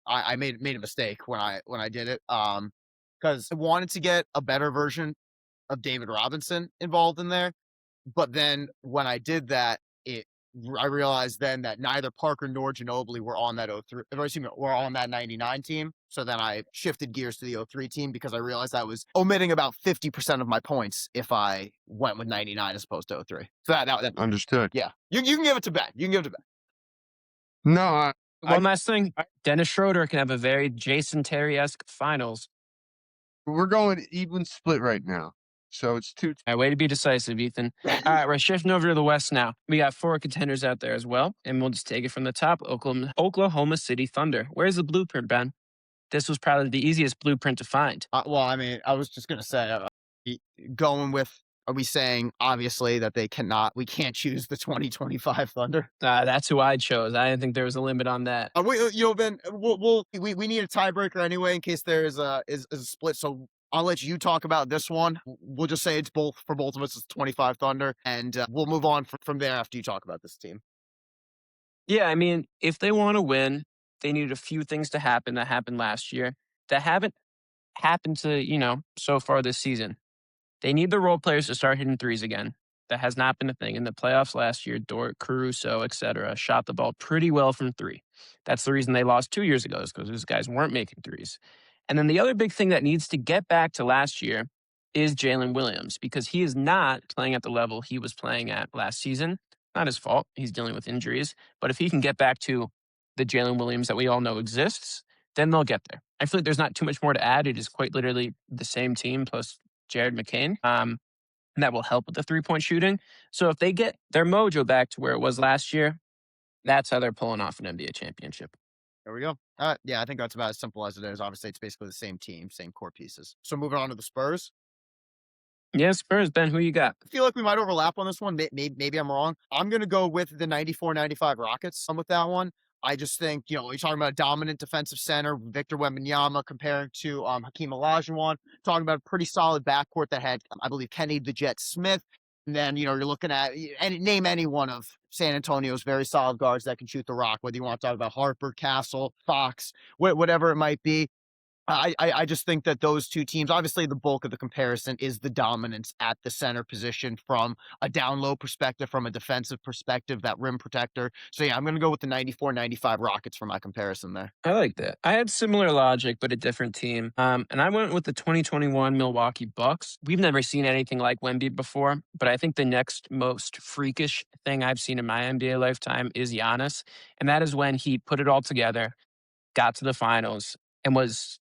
I made a mistake when I did it. Because I wanted to get a better version of David Robinson involved in there, but then when I did that, I realized then that neither Parker nor Ginobili were on that 03, or excuse me, were on that 99 team. So then I shifted gears to the 03 team because I realized I was omitting about 50% of my points if I went with 99 as opposed to 03. So that understood. yeah, you can give it to Ben. You can give it to Ben. No, One last thing, Dennis Schroeder can have a very Jason Terry-esque finals. we're going even split right now. So it's 2. All right, way to be decisive, Ethan. All right, we're shifting over to the West now. We got 4 contenders out there as well, and we'll just take it from the top. Oklahoma City Thunder. Where's the blueprint, Ben? This was probably the easiest blueprint to find. Well, I mean, I was just gonna say, going with. Are we saying obviously that we can't choose the 2025 Thunder? That's who I chose. I didn't think there was a limit on that. Ben, we need a tiebreaker anyway in case there is a split. So I'll let you talk about this one. We'll just say it's both for both of us. It's 25 Thunder, and we'll move on from there after you talk about this team. Yeah, I mean, if they want to win, they need a few things to happen that happened last year that haven't happened to, so far this season. They need the role players to start hitting threes again. That has not been a thing. In the playoffs last year, Dort, Caruso, etc., shot the ball pretty well from three. That's the reason they lost 2 years ago, is because those guys weren't making threes. And then the other big thing that needs to get back to last year is Jalen Williams, because he is not playing at the level he was playing at last season. Not his fault. He's dealing with injuries. But if he can get back to the Jalen Williams that we all know exists, then they'll get there. I feel like there's not too much more to add. It is quite literally the same team plus Jared McCain. And that will help with the three-point shooting. So if they get their mojo back to where it was last year, that's how they're pulling off an NBA championship. There we go. Yeah, I think that's about as simple as it is. Obviously, it's basically the same team, same core pieces. So moving on to the Spurs. Yeah, Spurs. Ben, who you got? I feel like we might overlap on this one. Maybe I'm wrong. I'm going to go with the 94-95 Rockets. I'm with that one. I just think, you're talking about a dominant defensive center, Victor Wembanyama, comparing to Hakeem Olajuwon. Talking about a pretty solid backcourt that had, I believe, Kenny the Jet Smith. And then, you're looking at, and name any one of San Antonio's very solid guards that can shoot the rock, whether you want to talk about Harper, Castle, Fox, whatever it might be. I just think that those two teams, obviously the bulk of the comparison is the dominance at the center position from a down low perspective, from a defensive perspective, that rim protector. So yeah, I'm going to go with the 94-95 Rockets for my comparison there. I like that. I had similar logic, but a different team. And I went with the 2021 Milwaukee Bucks. We've never seen anything like Wemby before, but I think the next most freakish thing I've seen in my NBA lifetime is Giannis. And that is when he put it all together, got to the finals, and was,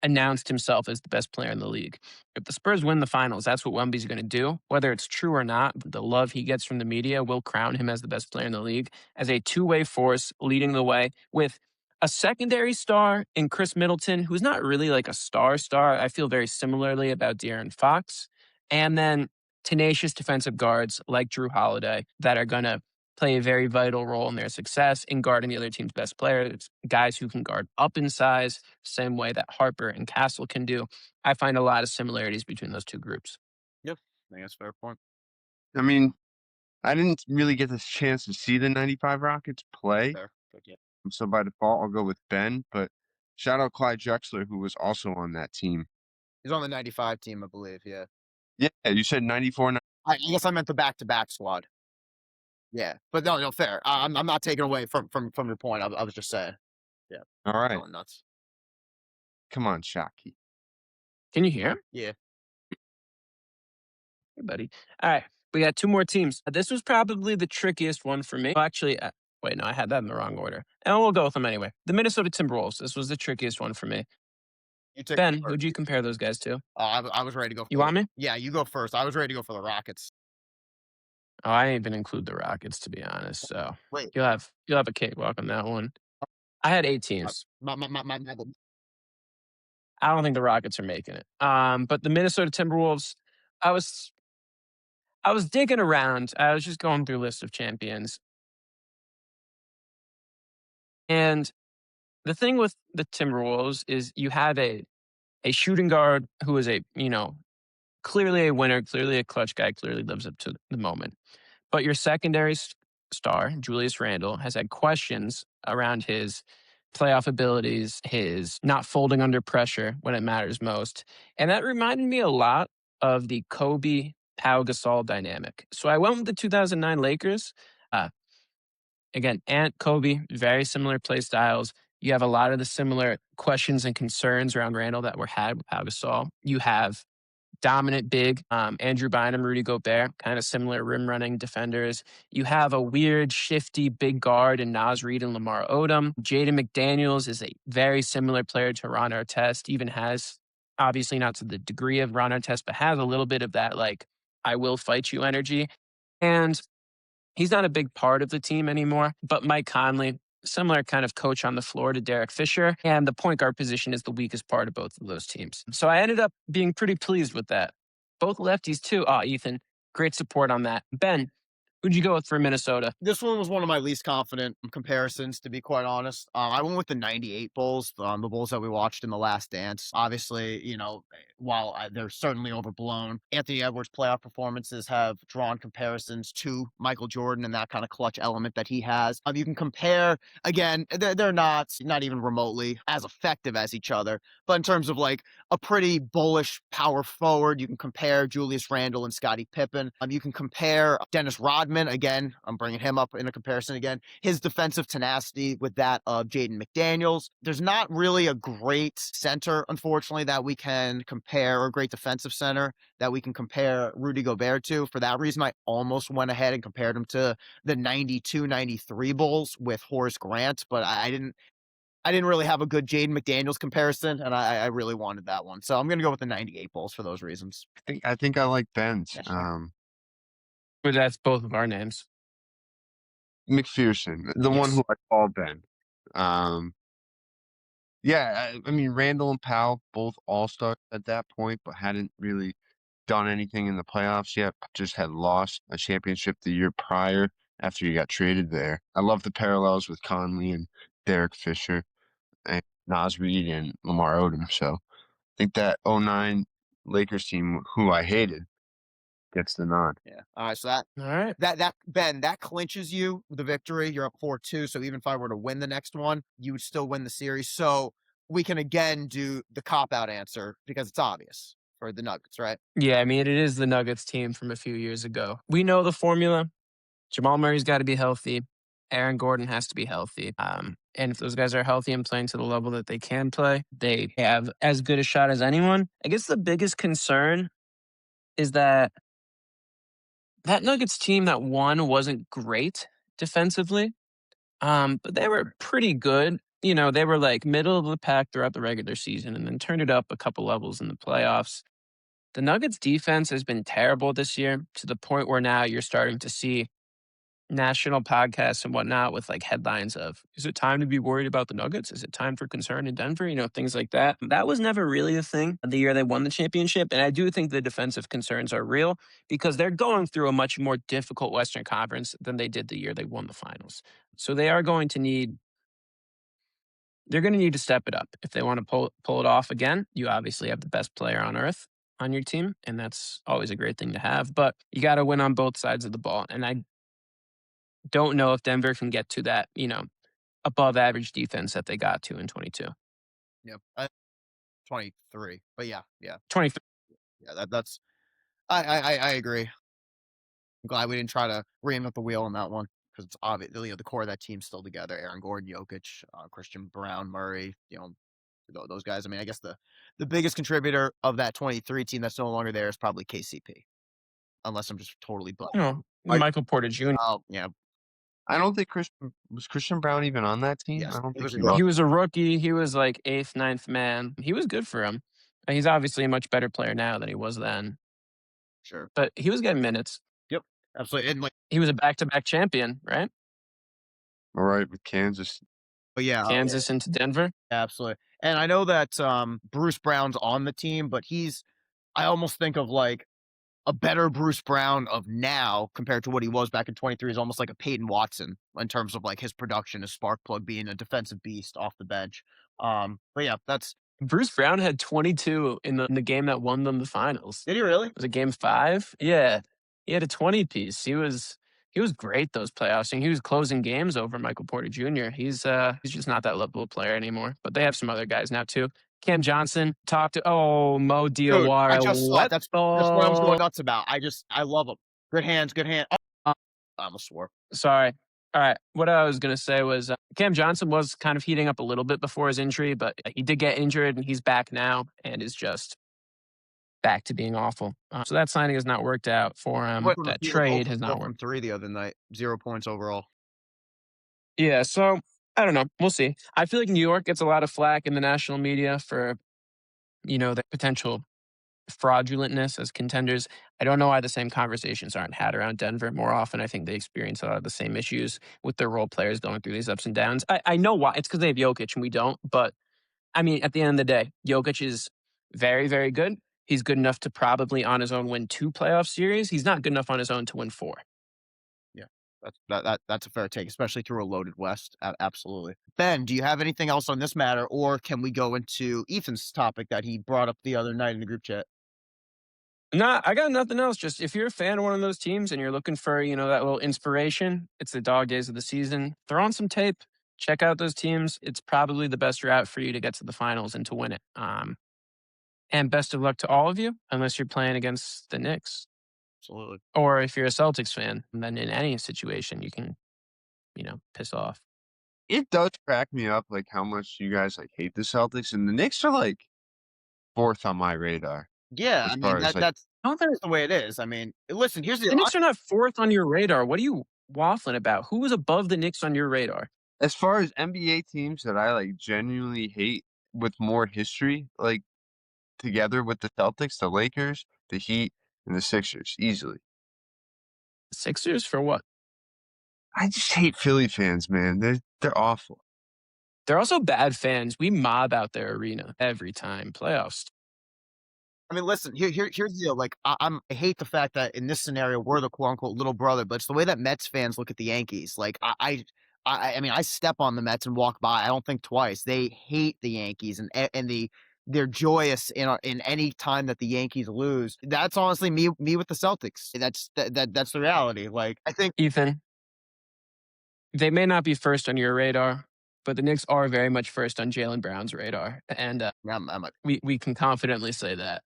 announced himself as the best player in the league. If the Spurs win the finals, that's what Wemby's going to do. Whether it's true or not, the love he gets from the media will crown him as the best player in the league, as a two-way force leading the way with a secondary star in Chris Middleton, who's not really like a star. I feel very similarly about De'Aaron Fox. And then tenacious defensive guards like Drew Holiday that are going to play a very vital role in their success in guarding the other team's best players, guys who can guard up in size, same way that Harper and Castle can do. I find a lot of similarities between those two groups. Yep, I think that's a fair point. I mean, I didn't really get this chance to see the 95 Rockets play. Fair. Yeah. So by default, I'll go with Ben. But shout out Clyde Drexler, who was also on that team. He's on the 95 team, I believe. Yeah. Yeah, you said 94. I guess I meant the back-to-back squad. Yeah, but no, fair. I'm not taking away from your point. I was just saying. Yeah. All right. Going nuts. Come on, Shockey. Can you hear? Yeah. Hey, buddy. All right. We got two more teams. This was probably the trickiest one for me. Well, actually, wait, no, I had that in the wrong order. And we'll go with them anyway. The Minnesota Timberwolves. This was the trickiest one for me. You take Ben, who'd you compare those guys to? I was ready to go. You want me? Yeah, you go first. I was ready to go for the Rockets. Oh, I didn't even include the Rockets, to be honest. So Wait. you'll have a cakewalk on that one. I had 8 teams. My I don't think the Rockets are making it. But the Minnesota Timberwolves, I was digging around. I was just going through a list of champions. And the thing with the Timberwolves is you have a shooting guard who is clearly a winner, clearly a clutch guy, clearly lives up to the moment. But your secondary star, Julius Randle, has had questions around his playoff abilities, his not folding under pressure when it matters most. And that reminded me a lot of the Kobe Pau Gasol dynamic. So I went with the 2009 Lakers. Again, Ant, Kobe, very similar play styles. You have a lot of the similar questions and concerns around Randall that were had with Pau Gasol. You have dominant big, Andrew Bynum, Rudy Gobert, kind of similar rim running defenders. You have a weird, shifty big guard in Naz Reid and Lamar Odom. Jaden McDaniels is a very similar player to Ron Artest, even has, obviously not to the degree of Ron Artest, but has a little bit of that, like, I will fight you energy. And he's not a big part of the team anymore, but Mike Conley, similar kind of coach on the floor to Derek Fisher, and the point guard position is the weakest part of both of those teams. So I ended up being pretty pleased with that. Both lefties too. Ethan, great support on that. Ben, who'd you go with for Minnesota? This one was one of my least confident comparisons, to be quite honest. I went with the 98 Bulls, the Bulls that we watched in The Last Dance. Obviously, while they're certainly overblown, Anthony Edwards' playoff performances have drawn comparisons to Michael Jordan and that kind of clutch element that he has. You can compare, again, they're not even remotely as effective as each other, but in terms of like a pretty bullish power forward, you can compare Julius Randle and Scottie Pippen. You can compare Dennis Rodman. Again, I'm bringing him up in a comparison again. His defensive tenacity with that of Jaden McDaniels. There's not really a great center, unfortunately, that we can compare, or a great defensive center that we can compare Rudy Gobert to. For that reason, I almost went ahead and compared him to the 92-93 Bulls with Horace Grant, but I didn't really have a good Jaden McDaniels comparison, and I really wanted that one. So I'm going to go with the 98 Bulls for those reasons. I think I like Ben's. But that's both of our names. McPherson, the one who I called Ben. Yeah, I mean, Randall and Powell, both all-stars at that point, but hadn't really done anything in the playoffs yet, just had lost a championship the year prior after he got traded there. I love the parallels with Conley and Derek Fisher and Naz Reid and Lamar Odom. So I think that '09 Lakers team, who I hated, gets the nod. Yeah. All right. So that All right. that Ben, that clinches you the victory. You're up 4-2. So even if I were to win the next one, you would still win the series. So we can again do the cop out answer because it's obvious for the Nuggets, right? Yeah, I mean, it is the Nuggets team from a few years ago. We know the formula. Jamal Murray's got to be healthy. Aaron Gordon has to be healthy. And if those guys are healthy and playing to the level that they can play, they have as good a shot as anyone. I guess the biggest concern is that Nuggets team that won wasn't great defensively, but they were pretty good. You know, they were like middle of the pack throughout the regular season and then turned it up a couple levels in the playoffs. The Nuggets defense has been terrible this year to the point where now you're starting to see national podcasts and whatnot with like headlines of, is it time to be worried about the Nuggets? Is it time for concern in Denver? You know, things like that. That was never really a thing the year they won the championship. And I do think the defensive concerns are real because they're going through a much more difficult Western Conference than they did the year they won the finals. So they are going to need, they're going to need to step it up. If they want to pull it off again, you obviously have the best player on earth on your team. And that's always a great thing to have. But you got to win on both sides of the ball. And I don't know if Denver can get to that, you know, above average defense that they got to in 22. Yeah. 23. But yeah. 23. Yeah. That's I agree. I'm glad we didn't try to reinvent the wheel on that one because it's obvious. You know, the core of that team's still together. Aaron Gordon, Jokic, Christian Brown, Murray. You know, those guys. I mean, I guess the biggest contributor of that 23 team that's no longer there is probably KCP, unless I'm just totally You know, Michael Porter Jr. Yeah. I don't think Christian Brown even on that team. Yes, I don't he think was a he rookie. was. He was a rookie. He was like 8th, 9th man. He was good for him. He's obviously a much better player now than he was then. Sure. But he was getting minutes. Yep. Absolutely. And like, He was a back-to-back champion, right? All right, with Kansas. but yeah, Kansas into Denver. absolutely. And I know that Bruce Brown's on the team, but I almost think of like a better Bruce Brown of now compared to what he was back in 23 is almost like a Peyton Watson in terms of like his production, his spark plug being a defensive beast off the bench. But yeah, that's. Bruce Brown had 22 in the game that won them the finals. Did he really? Was it game 5? Yeah. He had a 20 piece. He was great those playoffs, and he was closing games over Michael Porter Jr. He's just not that level of player anymore. But they have some other guys now too. Cam Johnson talked to Mo Dude, Diawara. I just saw it. That's what I was going the nuts about. I love him. Good hands, good hand. I almost swore. sorry. All right. What I was going to say was Cam Johnson was kind of heating up a little bit before his injury, but he did get injured and he's back now and is just back to being awful. So that signing has not worked out for him. Went from That the field, trade 0 has for not 4 from worked. 3 the other night. 0 points overall. Yeah. So I don't know. We'll see. I feel like New York gets a lot of flack in the national media for, you know, the potential fraudulentness as contenders. I don't know why the same conversations aren't had around Denver more often. I think they experience a lot of the same issues with their role players going through these ups and downs. I know why. It's because they have Jokic and we don't. But I mean, at the end of the day, Jokic is very, very good. He's good enough to probably on his own win 2 playoff series. He's not good enough on his own to win 4. Yeah, that's a fair take, especially through a loaded West. Absolutely. Ben, do you have anything else on this matter, or can we go into Ethan's topic that he brought up the other night in the group chat? Nah, I got nothing else. Just if you're a fan of one of those teams and you're looking for, you know, that little inspiration, it's the dog days of the season. Throw on some tape, check out those teams. It's probably the best route for you to get to the finals and to win it. And best of luck to all of you, unless you're playing against the Knicks. Absolutely. Or if you're a Celtics fan, then in any situation you can, you know, piss off. It does crack me up, like how much you guys like hate the Celtics, and the Knicks are like 4th on my radar. Yeah, As I mean far as like, that's the way it is. I mean, listen, here's The the Knicks are not 4th on your radar. What are you waffling about? Who was above the Knicks on your radar? as far as NBA teams that I like genuinely hate with more history, like together with the Celtics, the Lakers, the Heat, and the Sixers, easily. Sixers for what? I just hate Philly fans, man. They're awful. They're also bad fans. We mob out their arena every time playoffs. I mean, listen, here's the deal. Like, I hate the fact that in this scenario we're the quote unquote little brother, but it's the way that Mets fans look at the Yankees. Like, I mean, I step on the Mets and walk by. I don't think twice. They hate the Yankees, and they're joyous in any time that the Yankees lose. That's honestly me with the Celtics. That's the reality. Like, I think Ethan, they may not be first on your radar, but the Knicks are very much first on Jalen Brown's radar, and we can confidently say that.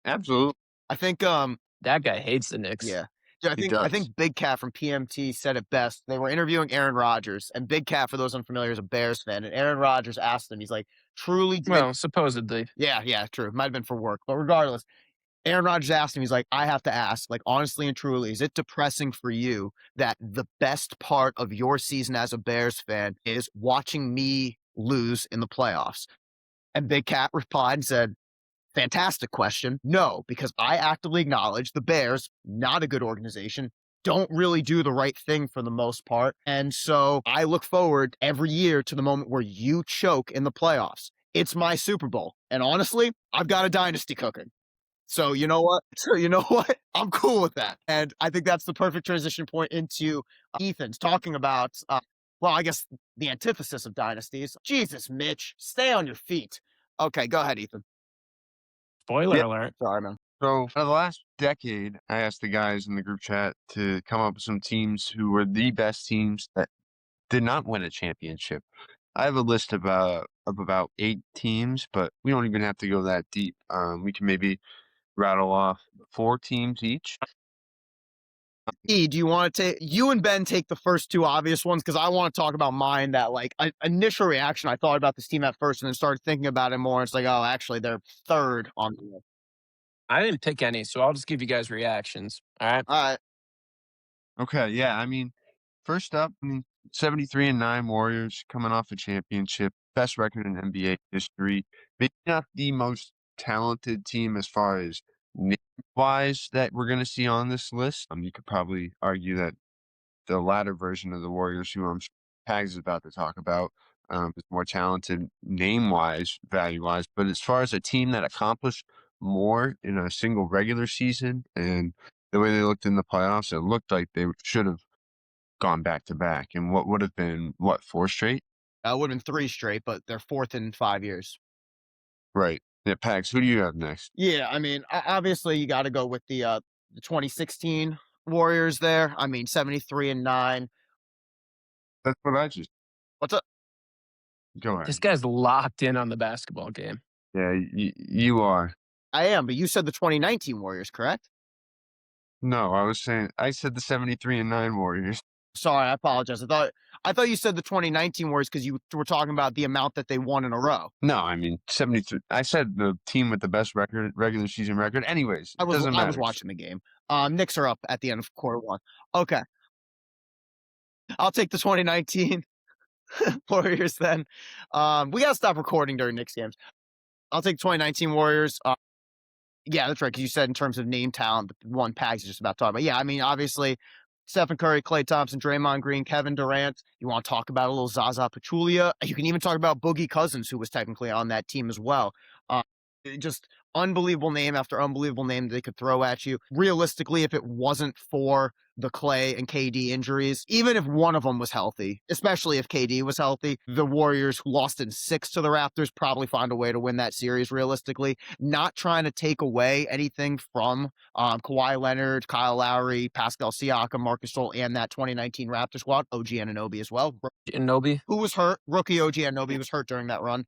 Absolutely. I think That guy hates the Knicks. yeah. Yeah, He I does. think Big Cat from PMT said it best. They were interviewing Aaron Rodgers, and Big Cat, for those unfamiliar, is a Bears fan. And Aaron Rodgers asked him, he's like, truly Well, supposedly. yeah, true. Might have been for work, but regardless, Aaron Rodgers asked him, he's like, I have to ask, like, honestly and truly, is it depressing for you that the best part of your season as a Bears fan is watching me lose in the playoffs? And Big Cat replied and said, fantastic question. No, because I actively acknowledge the Bears, not a good organization, don't really do the right thing for the most part. And so I look forward every year to the moment where you choke in the playoffs. It's my Super Bowl. And honestly, I've got a dynasty cooking. So you know what? I'm cool with that. And I think that's the perfect transition point into Ethan's talking about, well, I guess the antithesis of dynasties. Jesus, Mitch, stay on your feet. Okay, go ahead, Ethan. Spoiler Yeah. alert. Sorry, man. So for the last decade, I asked the guys in the group chat to come up with some teams who were the best teams that did not win a championship. I have a list of about 8 teams, but we don't even have to go that deep. We can maybe rattle off 4 teams each. E, do you want to take you and Ben take the first 2 obvious ones? Because I want to talk about mine that like initial reaction. I thought about this team at first and then started thinking about it more. It's like, oh, actually, they're third on the list. I didn't pick any, so I'll just give you guys reactions. All right. All right. Okay, yeah, I mean, first up, 73-9 Warriors coming off a championship, best record in NBA history. Maybe not the most talented team as far as name-wise that we're going to see on this list. You could probably argue that the latter version of the Warriors, who I'm sure Tags is about to talk about, is more talented name-wise, value-wise. But as far as a team that accomplished more in a single regular season and the way they looked in the playoffs, it looked like they should have gone back to back. And what would have been, 4 straight? Would have been 3 straight, but they're 4th in 5 years. Right. Yeah, Pags, who do you have next? Yeah, I mean, obviously you got to go with the 2016 Warriors there. I mean, 73-9. That's what I just. What's up? Go ahead. This guy's locked in on the basketball game. Yeah, you are. I am, but you said the 2019 Warriors, correct? No, I said the 73-9 Warriors. Sorry, I apologize. I thought you said the 2019 Warriors because you were talking about the amount that they won in a row. No, I mean 73. I said the team with the best regular season record. Anyways, it doesn't matter. I was watching the game. Knicks are up at the end of quarter 1. Okay. I'll take the 2019 Warriors then. We got to stop recording during Knicks games. I'll take 2019 Warriors. Yeah, that's right. Because you said in terms of name talent, the one Pags is just about to talk about. Yeah, I mean, obviously, Stephen Curry, Klay Thompson, Draymond Green, Kevin Durant. You want to talk about a little Zaza Pachulia. You can even talk about Boogie Cousins, who was technically on that team as well. Just unbelievable name after unbelievable name they could throw at you. Realistically, if it wasn't for the Klay and KD injuries, even if one of them was healthy, especially if KD was healthy, the Warriors, who lost in 6 to the Raptors, probably find a way to win that series realistically. Not trying to take away anything from Kawhi Leonard, Kyle Lowry, Pascal Siakam, Marcus Gasol, and that 2019 Raptor squad, OG Anunoby as well. Anunoby? Who was hurt? Rookie OG Anunoby was hurt during that run.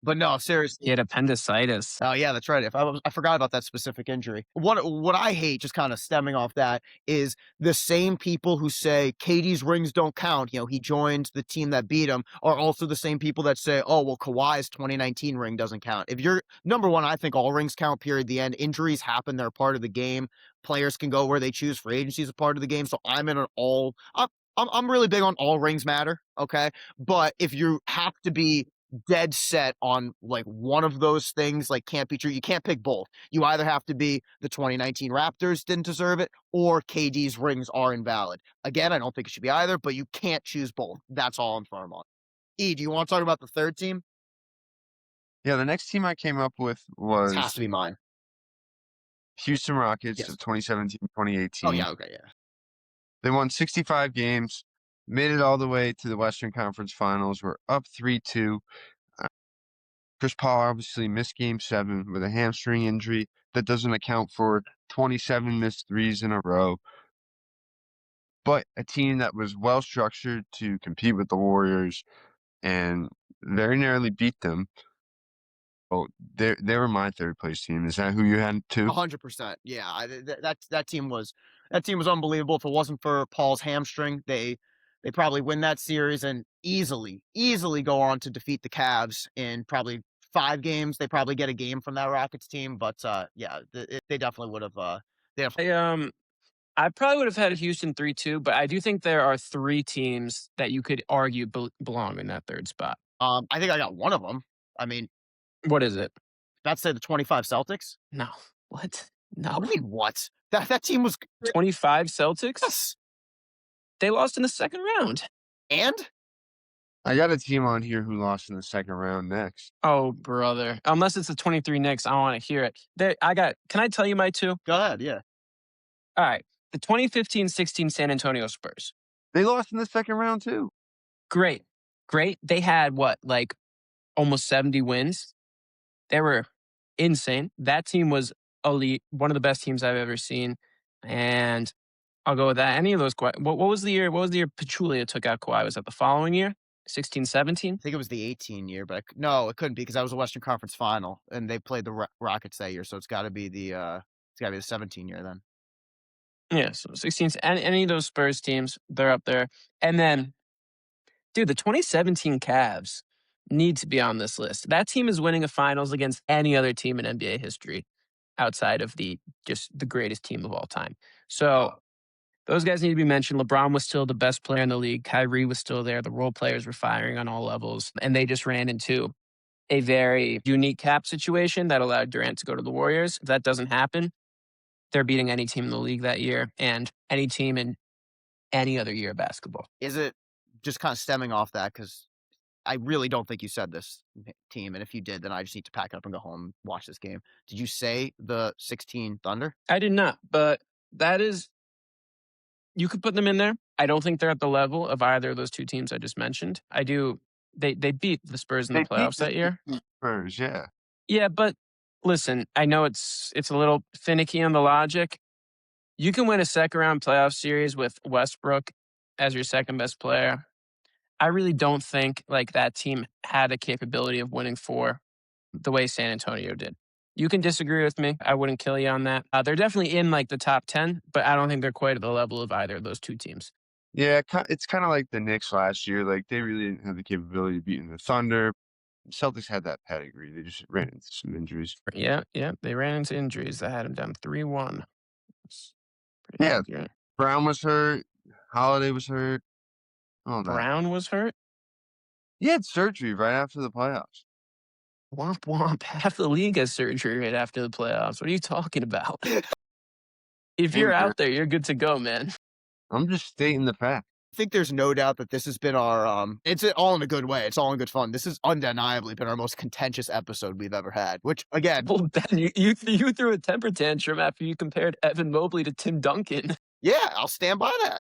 But no, seriously. He had appendicitis. Oh yeah, that's right. I forgot about that specific injury. What I hate, just kind of stemming off that, is the same people who say KD's rings don't count. You know, he joined the team that beat him, are also the same people that say, oh well, Kawhi's 2019 ring doesn't count. If you're number one, I think all rings count. Period. The end. Injuries happen; they're a part of the game. Players can go where they choose. Free agency is a part of the game. So I'm in an all. I'm really big on all rings matter. Okay, but if you have to be dead set on like one of those things, like can't be true. You can't pick both. You either have to be the 2019 Raptors didn't deserve it, or KD's rings are invalid. Again, I don't think it should be either, but you can't choose both. That's all I'm firm on. E, do you want to talk about the third team? Yeah, the next team I came up with This has was to be mine. Houston Rockets Yes. of 2017-2018. Oh yeah, okay, yeah. They won 65 games, made it all the way to the Western Conference Finals. We're up 3-2. Chris Paul obviously missed Game 7 with a hamstring injury. That doesn't account for 27 missed threes in a row. But a team that was well structured to compete with the Warriors and very narrowly beat them. Oh, they were my third place team. Is that who you had too? 100%. Yeah, that team was unbelievable. If it wasn't for Paul's hamstring, they probably win that series and easily go on to defeat the Cavs in probably 5 games. They probably get a game from that Rockets team, but yeah, they definitely would have. I probably would have had Houston 3-2, but I do think there are 3 teams that you could argue belong in that third spot. I think I got one of them. I mean, What is it? that's say the 25 Celtics. No. What? No. What do you mean what? That team was 25 Celtics? yes. They lost in the second round. And I got a team on here who lost in the second round next. Oh, brother. Unless it's the 23 Knicks, I want to hear it. Can I tell you my 2? go ahead, yeah. All right. The 2015-16 San Antonio Spurs. They lost in the second round too. Great. They had like almost 70 wins. They were insane. That team was elite, one of the best teams I've ever seen. And I'll go with that. Any of those, what was the year? What was the year Pachulia took out Kawhi? Was that the following year? 16, 17? I think it was the 18 year, but no, it couldn't be because that was a Western Conference final and they played the Rockets that year. So it's got to be the 17 year then. Yeah, so 16. Any of those Spurs teams, they're up there. And then, dude, the 2017 Cavs need to be on this list. That team is winning a finals against any other team in NBA history outside of just the greatest team of all time. So those guys need to be mentioned. LeBron was still the best player in the league. Kyrie was still there. The role players were firing on all levels. And they just ran into a very unique cap situation that allowed Durant to go to the Warriors. If that doesn't happen, they're beating any team in the league that year and any team in any other year of basketball. Is it just kind of stemming off that? Because I really don't think you said this team. And if you did, then I just need to pack up and go home and watch this game. Did you say the 16 Thunder? I did not, but that is, you could put them in there. I don't think they're at the level of either of those 2 teams I just mentioned. I do. They beat the Spurs in the playoffs that year. Spurs, yeah. Yeah, but listen, I know it's a little finicky on the logic. You can win a second round playoff series with Westbrook as your second best player. I really don't think like that team had a capability of winning 4 the way San Antonio did. You can disagree with me. I wouldn't kill you on that. They're definitely in like the top 10, but I don't think they're quite at the level of either of those 2 teams. Yeah, it's kind of like the Knicks last year. Like, they really didn't have the capability of beating the Thunder. Celtics had that pedigree. They just ran into some injuries. Yeah, they ran into injuries that had them down 3-1. Yeah, accurate. Brown was hurt. Holiday was hurt. All that. Brown was hurt? He had surgery right after the playoffs. Womp womp. Half the league has surgery right after the playoffs. What are you talking about? If you're out there, you're good to go, man. I'm just stating the fact. I think there's no doubt that this has been our it's all in a good way. It's all in good fun. This has undeniably been our most contentious episode we've ever had, which again, Well, Ben, you threw a temper tantrum after you compared Evan Mobley to Tim Duncan. yeah, I'll stand by that.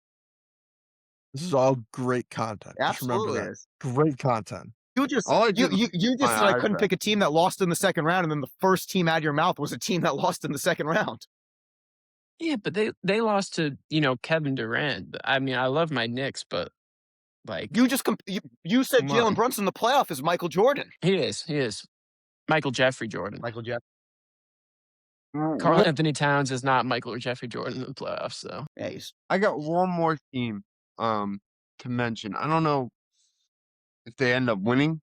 This is all great content. Absolutely Just remember that. Great content. You just All I you did just my said I couldn't eyebrow. pick a team that lost in the second round, and then the first team out of your mouth was a team that lost in the second round. Yeah, but they lost to, Kevin Durant. I mean, I love my Knicks, but like You just you said Come Jalen on. Brunson in the playoff is Michael Jordan. he is. Michael Jeffrey Jordan. Michael Jeff. Karl Anthony Towns is not Michael or Jeffrey Jordan in the playoffs, so. Yeah, he's I got one more team to mention. I don't know if they end up winning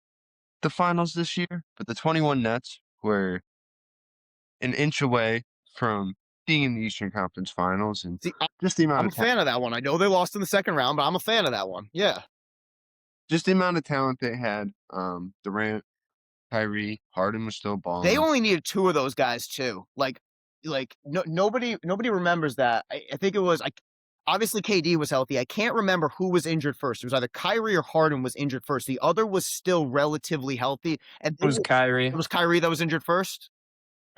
the finals this year, but the 21 Nets were an inch away from being in the Eastern Conference Finals, and See, just the amount I'm a of talent, fan of that one. I know they lost in the second round, but I'm a fan of that one. Yeah. just the amount of talent they had. Durant, Kyrie, Harden was still balling. They only needed 2 of those guys too. Like nobody remembers that. I think it was obviously KD was healthy. I can't remember who was injured first. It was either Kyrie or Harden was injured first. The other was still relatively healthy. And It was Kyrie. it was Kyrie that was injured first.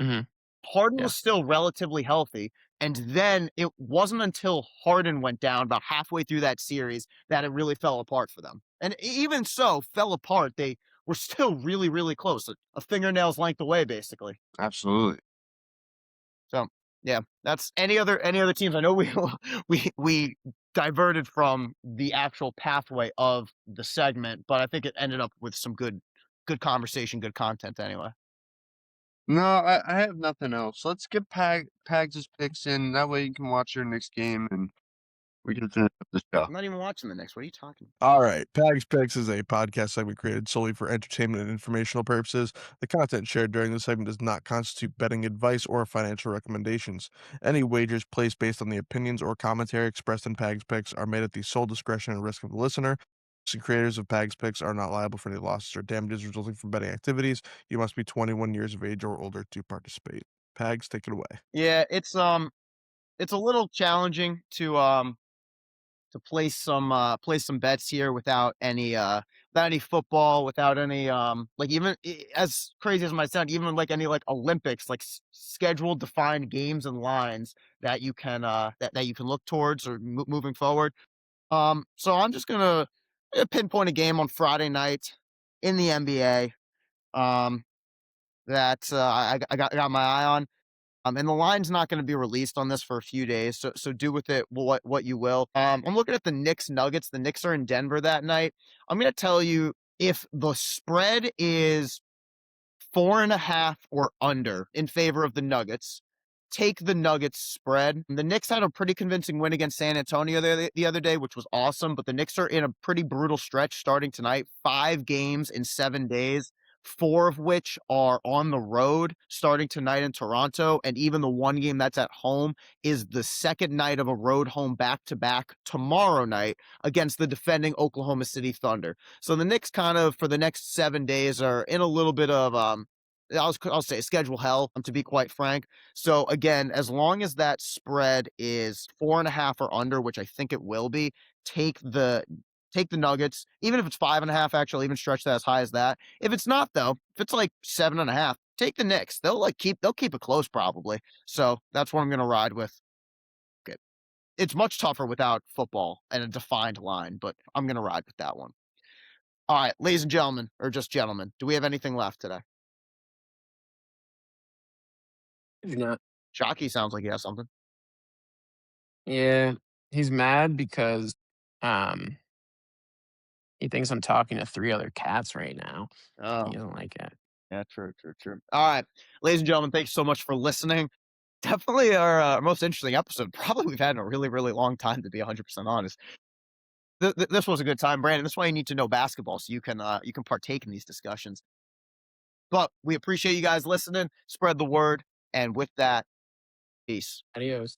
Mhm. Harden Yeah. was still relatively healthy. And then it wasn't until Harden went down about halfway through that series that it really fell apart for them. And even so, fell apart. They were still really, really close, a fingernail's length away, basically. Absolutely. So yeah, that's any other teams. I know we we diverted from the actual pathway of the segment, but I think it ended up with some good conversation, good content anyway. No, I have nothing else. Let's get Pags' picks in. That way you can watch your next game and we can finish up the show. I'm not even watching the next. What are you talking All right. Pags Picks is a podcast segment created solely for entertainment and informational purposes. The content shared during this segment does not constitute betting advice or financial recommendations. Any wagers placed based on the opinions or commentary expressed in Pags Picks are made at the sole discretion and risk of the listener. The creators of Pags Picks are not liable for any losses or damages resulting from betting activities. You must be 21 years of age or older to participate. Pags, take it away. Yeah, it's a little challenging to place some bets here without any football, without any like even as crazy as it might sound, even like any like Olympics, like scheduled defined games and lines that you can that you can look towards or moving forward. So I'm just gonna pinpoint a game on Friday night in the NBA that I got my eye on. And the line's not going to be released on this for a few days, so do with it what you will. I'm looking at the Knicks Nuggets. The Knicks are in Denver that night. I'm going to tell you if the spread is 4.5 or under in favor of the Nuggets, take the Nuggets spread. The Knicks had a pretty convincing win against San Antonio the other day, which was awesome, but the Knicks are in a pretty brutal stretch starting tonight. 5 games in 7 days, 4 of which are on the road starting tonight in Toronto, and even the one game that's at home is the second night of a road home back-to-back tomorrow night against the defending Oklahoma City Thunder. So the Knicks kind of for the next 7 days are in a little bit of I'll say schedule hell, to be quite frank. So again, as long as that spread is 4.5 or under, which I think it will be, take the Nuggets. Even if it's 5.5, actually, even stretch that as high as that. If it's not though, if it's like 7.5, take the Knicks. They'll keep it close probably. So that's what I'm gonna ride with. Okay. It's much tougher without football and a defined line, but I'm gonna ride with that one. All right, ladies and gentlemen, or just gentlemen, do we have anything left today? Do not. Shockey sounds like he has something. Yeah, he's mad because um he thinks I'm talking to 3 other cats right now. He Oh, doesn't like it. yeah, true, true, true. All right, ladies and gentlemen, thank you so much for listening. Definitely our most interesting episode. Probably we've had in a really, really long time, to be 100% honest. This was a good time, Brandon. That's why you need to know basketball so you can partake in these discussions. But we appreciate you guys listening. Spread the word, and with that, peace. Adios.